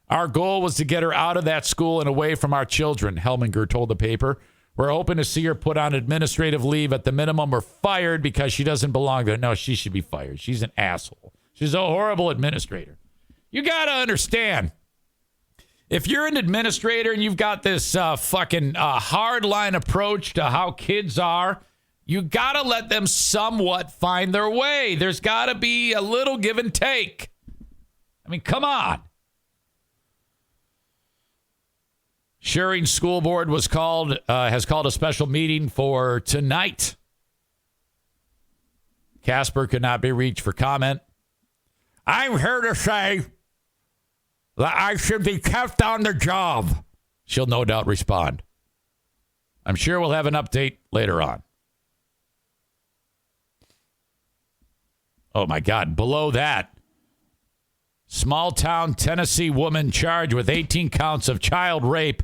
Our goal was to get her out of that school and away from our children, Helminger told the paper. We're hoping to see her put on administrative leave at the minimum or fired because she doesn't belong there. No, she should be fired. She's an asshole. She's a horrible administrator. You got to understand, if you're an administrator and you've got this fucking hardline approach to how kids are, you got to let them somewhat find their way. There's got to be a little give and take. I mean, come on. Shearing School Board has called a special meeting for tonight. Casper could not be reached for comment. I'm here to say that I should be kept on the job. She'll no doubt respond. I'm sure we'll have an update later on. Oh, my God. Below that, small-town Tennessee woman charged with 18 counts of child rape,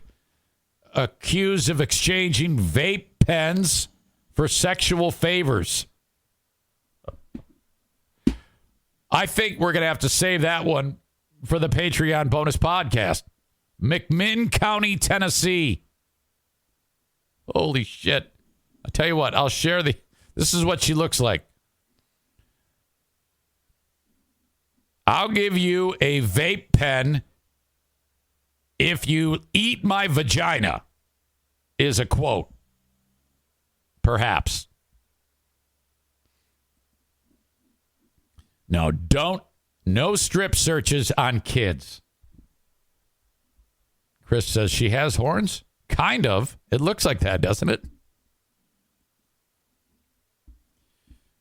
accused of exchanging vape pens for sexual favors. I think we're going to have to save that one for the Patreon bonus podcast. McMinn County, Tennessee. Holy shit. I'll tell you what, I'll share this is what she looks like. I'll give you a vape pen if you eat my vagina, is a quote. Perhaps. No, no strip searches on kids. Chris says she has horns? Kind of. It looks like that, doesn't it?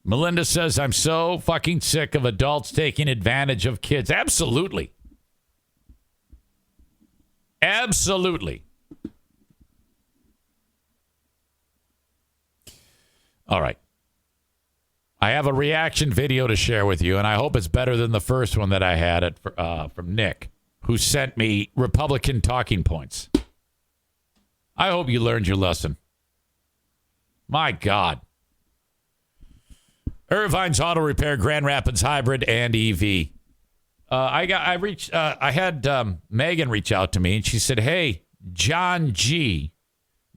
Melinda says, I'm so fucking sick of adults taking advantage of kids. Absolutely. Absolutely. All right. I have a reaction video to share with you, and I hope it's better than the first one that I had from Nick, who sent me Republican talking points. I hope you learned your lesson. My God. Irvine's Auto Repair, Grand Rapids Hybrid and EV. I had Megan reach out to me, and she said, hey, John G.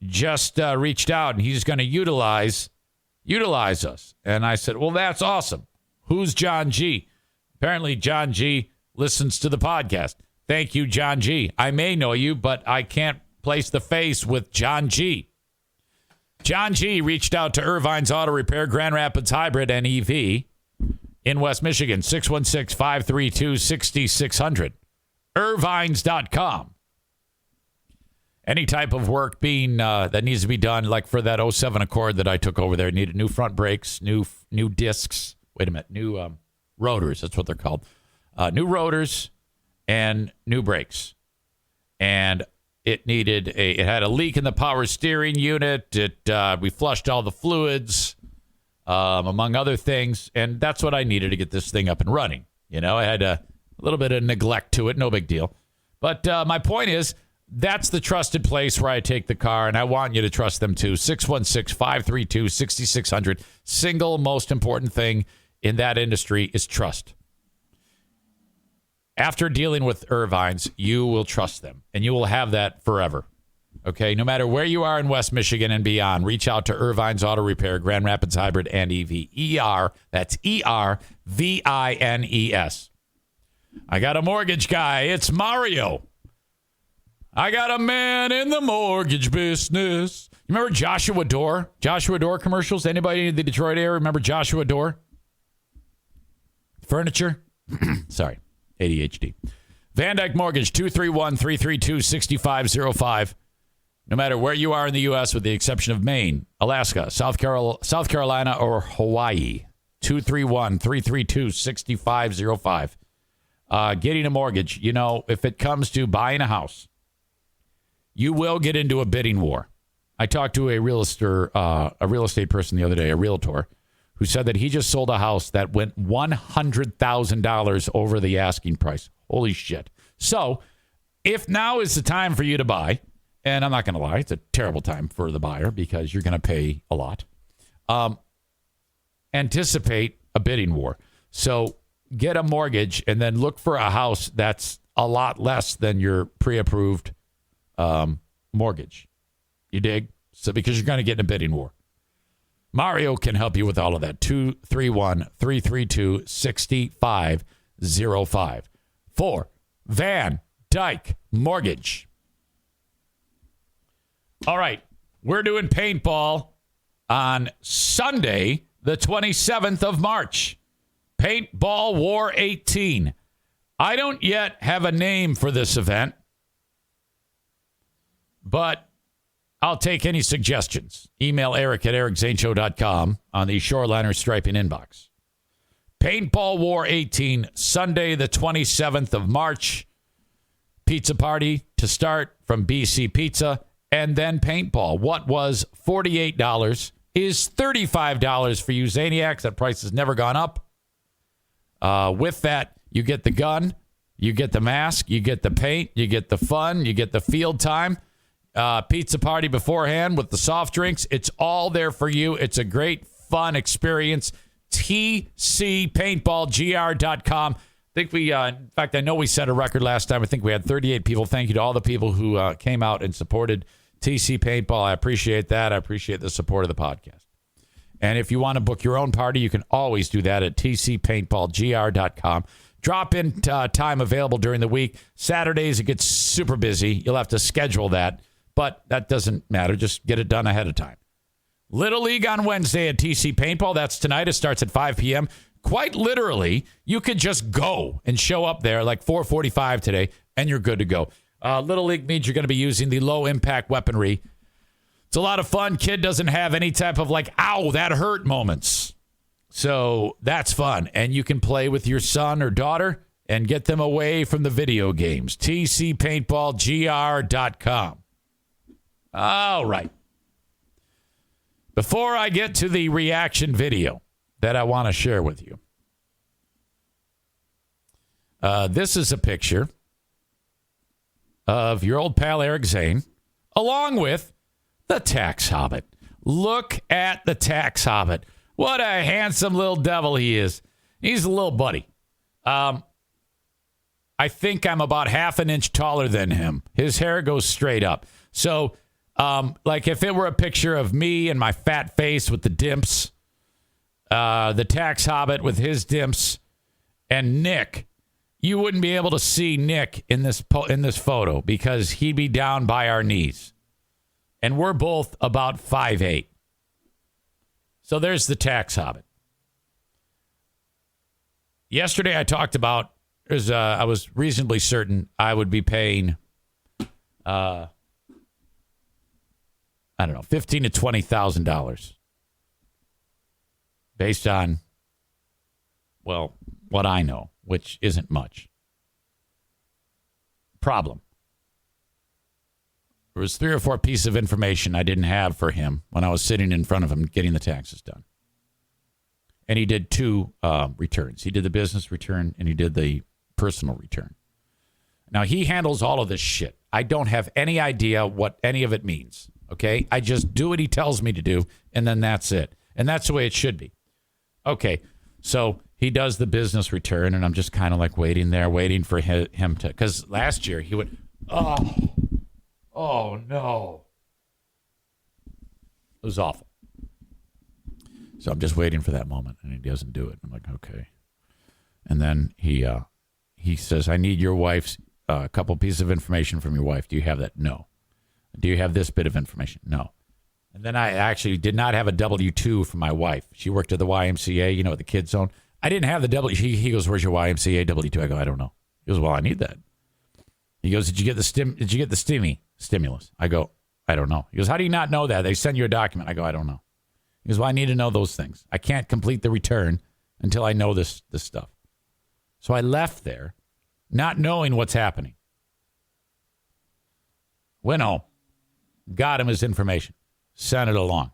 just reached out, and he's going to utilize utilize us. And I said, well, that's awesome. Who's John G? Apparently, John G listens to the podcast. Thank you, John G. I may know you, but I can't place the face with John G. John G reached out to Irvine's Auto Repair, Grand Rapids Hybrid and EV in West Michigan, 616-532-6600. Irvines.com. Any type of work being that needs to be done, like for that 07 Accord that I took over there, needed new front brakes, new discs. Wait a minute, new rotors. That's what they're called. New rotors and new brakes. And it had a leak in the power steering unit. We flushed all the fluids, among other things, and that's what I needed to get this thing up and running. You know, I had a little bit of neglect to it, no big deal. But my point is, that's the trusted place where I take the car, and I want you to trust them too. 616-532-6600. Single most important thing in that industry is trust. After dealing with Irvines, you will trust them, and you will have that forever. Okay? No matter where you are in West Michigan and beyond, reach out to Irvine's Auto Repair, Grand Rapids Hybrid and EV. ER, that's ERVINES. I got a mortgage guy. It's Mario. I got a man in the mortgage business. You remember Joshua Door? Joshua Door commercials? Anybody in the Detroit area remember Joshua Door? Furniture? Sorry. ADHD. Van Dyke Mortgage, 231-332-6505. No matter where you are in the U.S., with the exception of Maine, Alaska, South Carolina, or Hawaii, 231-332-6505. Getting a mortgage, you know, if it comes to buying a house, you will get into a bidding war. I talked to a real estate person the other day, a realtor, who said that he just sold a house that went $100,000 over the asking price. Holy shit. So if now is the time for you to buy, and I'm not going to lie, it's a terrible time for the buyer because you're going to pay a lot, anticipate a bidding war. So get a mortgage and then look for a house that's a lot less than your pre-approved mortgage. You dig? So because you're going to get in a bidding war. Mario can help you with all of that. 231-332-6505 for Van Dyke Mortgage. All right. We're doing paintball on Sunday, the 27th of March. Paintball War 18. I don't yet have a name for this event, but I'll take any suggestions. Email Eric at ericzaneshow.com on the Shoreliner Striping inbox. Paintball War 18, Sunday, the 27th of March. Pizza party to start from BC Pizza, and then paintball. What was $48 is $35 for you Zaniacs. That price has never gone up. With that, you get the gun, you get the mask, you get the paint, you get the fun, you get the field time. Pizza party beforehand with the soft drinks. It's all there for you. It's a great, fun experience. TCPaintballGR.com. I think in fact, I know we set a record last time. I think we had 38 people. Thank you to all the people who came out and supported TC Paintball. I appreciate that. I appreciate the support of the podcast. And if you want to book your own party, you can always do that at TCPaintballGR.com. Drop-in time available during the week. Saturdays, it gets super busy. You'll have to schedule that. But that doesn't matter. Just get it done ahead of time. Little League on Wednesday at TC Paintball. That's tonight. It starts at 5 p.m. Quite literally, you could just go and show up there like 4:45 today, and you're good to go. Little League means you're going to be using the low-impact weaponry. It's a lot of fun. Kid doesn't have any type of like, ow, that hurt moments. So that's fun. And you can play with your son or daughter and get them away from the video games. TCPaintballGR.com. All right. Before I get to the reaction video that I want to share with you, this is a picture of your old pal Eric Zane, along with the Tax Hobbit. Look at the Tax Hobbit. What a handsome little devil he is. He's a little buddy. I think I'm about half an inch taller than him. His hair goes straight up. So, like if it were a picture of me and my fat face with the dimps, the tax hobbit with his dimps, and Nick. You wouldn't be able to see Nick in this photo because he'd be down by our knees. And we're both about 5'8". So there's the tax hobbit. Yesterday I talked about, I was reasonably certain I would be paying, I don't know, $15,000 to $20,000 based on, well, what I know, which isn't much. Problem. There was 3 or 4 pieces of information I didn't have for him when I was sitting in front of him getting the taxes done. And he did 2 returns. He did the business return and he did the personal return. Now, he handles all of this shit. I don't have any idea what any of it means, okay? I just do what he tells me to do, and then that's it. And that's the way it should be. Okay, so he does the business return, and I'm just kind of like waiting for him to, because last year he went, oh no. It was awful. So I'm just waiting for that moment, and he doesn't do it. I'm like, okay. And then he says, I need your wife's, a couple pieces of information from your wife. Do you have that? No. Do you have this bit of information? No. And then I actually did not have a W-2 from my wife. She worked at the YMCA, at the kids zone. I didn't have the W. He goes, where's your YMCA W-2? I go, I don't know. He goes, well, I need that. He goes, did you get the stimulus? I go, I don't know. He goes, how do you not know that? They send you a document. I go, I don't know. He goes, well, I need to know those things. I can't complete the return until I know this stuff. So I left there not knowing what's happening. Went home, got him his information, sent it along.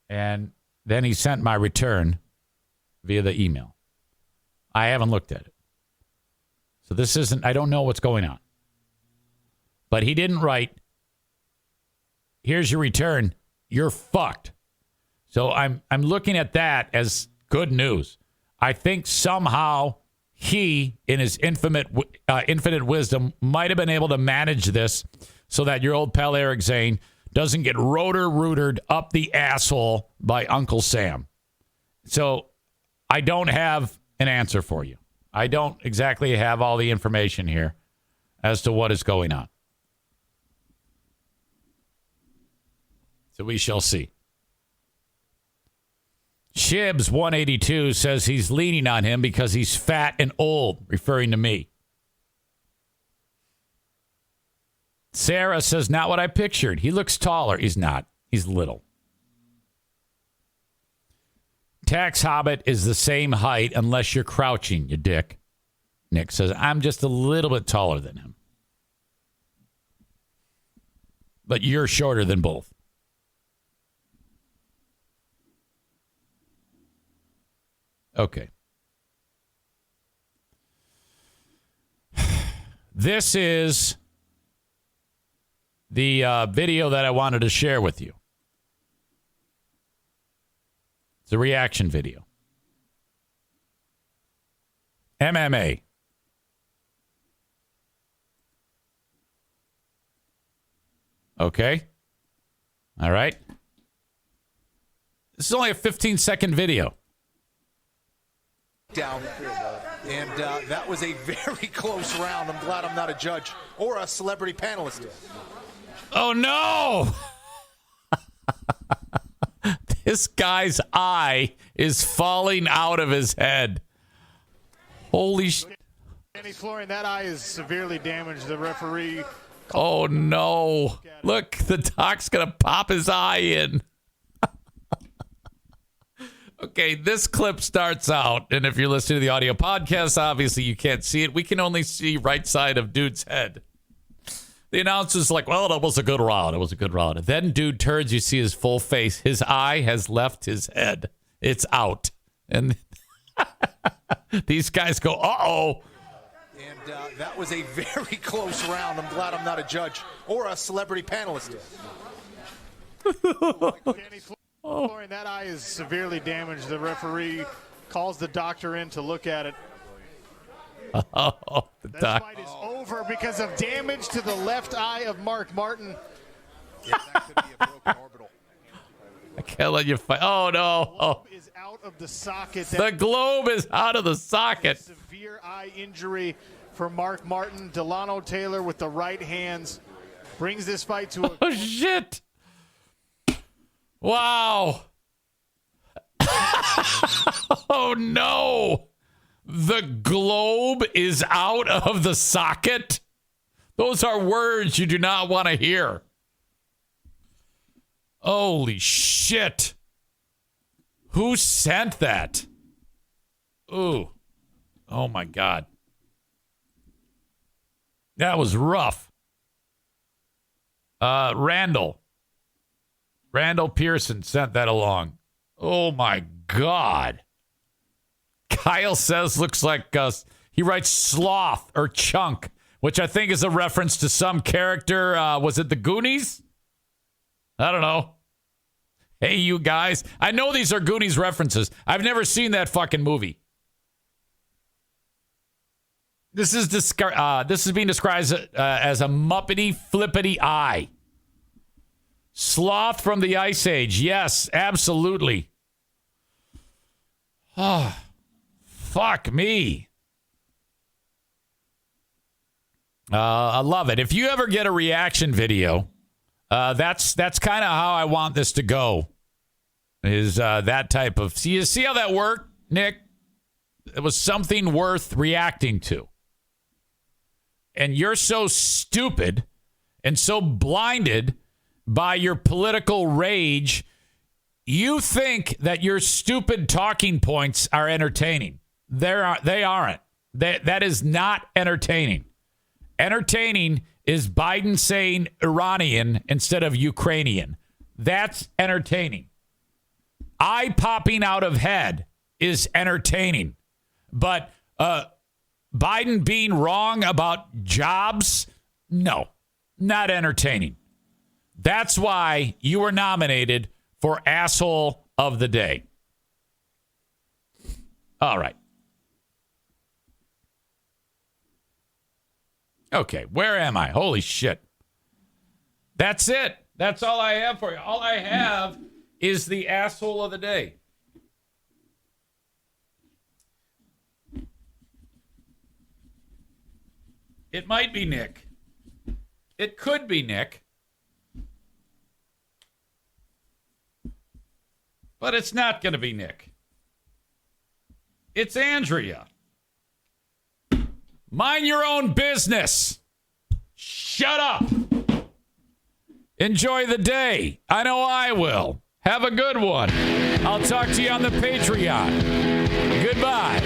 And then he sent my return via the email. I haven't looked at it. So I don't know what's going on. But he didn't write, here's your return, you're fucked. So I'm looking at that as good news. I think somehow he, in his infinite wisdom, might have been able to manage this so that your old pal Eric Zane doesn't get rotor-rootered up the asshole by Uncle Sam. So I don't have an answer for you. I don't exactly have all the information here as to what is going on. So we shall see. Shibs 182 says he's leaning on him because he's fat and old, referring to me. Sarah says, not what I pictured. He looks taller. He's not. He's little. Tax Hobbit is the same height unless you're crouching, you dick. Nick says, I'm just a little bit taller than him. But you're shorter than both. Okay. This is the video that I wanted to share with you. It's a reaction video. MMA. Okay. All right. This is only a 15-second video. Down. And that was a very close round. I'm glad I'm not a judge or a celebrity panelist. Oh, no. This guy's eye is falling out of his head. Holy shit. Danny Florian, that eye is severely damaged. The referee. Oh, no. Look, the doc's going to pop his eye in. Okay, this clip starts out, and if you're listening to the audio podcast, obviously you can't see it. We can only see right side of dude's head. The announcer's like, well, that was a good round. It was a good round. And then dude turns, you see his full face. His eye has left his head. It's out. And these guys go, uh-oh. And that was a very close round. I'm glad I'm not a judge or a celebrity panelist. Danny Florian, that eye is severely damaged. The referee calls the doctor in to look at it. Oh, this fight is over because of damage to the left eye of Mark Martin. Yeah, that could be a broken orbital. Can't let you fight. Oh, no. Oh. Is out of the socket. The globe is out of the socket. Severe eye injury for Mark Martin. Delano Taylor with the right hands brings this fight to a... Oh, shit. Wow. Oh, no. The globe is out of the socket. Those are words you do not want to hear. Holy shit. Who sent that? Ooh. Oh, my God. That was rough. Randall Pearson sent that along. Oh, my God. Kyle says looks like he writes sloth or chunk, which I think is a reference to some character. Was it the Goonies? I don't know. Hey, you guys. I know these are Goonies references. I've never seen that fucking movie. This is being described as a muppety flippity eye. Sloth from the Ice Age. Yes, absolutely. Oh, fuck me. I love it. If you ever get a reaction video, that's kind of how I want this to go. Is that type of... See how that worked, Nick? It was something worth reacting to. And you're so stupid and so blinded by your political rage, you think that your stupid talking points are entertaining. They aren't. That is not entertaining. Entertaining is Biden saying Iranian instead of Ukrainian. That's entertaining. Eye popping out of head is entertaining. But Biden being wrong about jobs, no, not entertaining. That's why you were nominated for Asshole of the Day. All right. Okay, where am I? Holy shit. That's it. That's all I have for you. All I have is the Asshole of the Day. It might be Nick. It could be Nick. But it's not going to be Nick. It's Andrea. Mind your own business. Shut up. Enjoy the day. I know I will. Have a good one. I'll talk to you on the Patreon. Goodbye.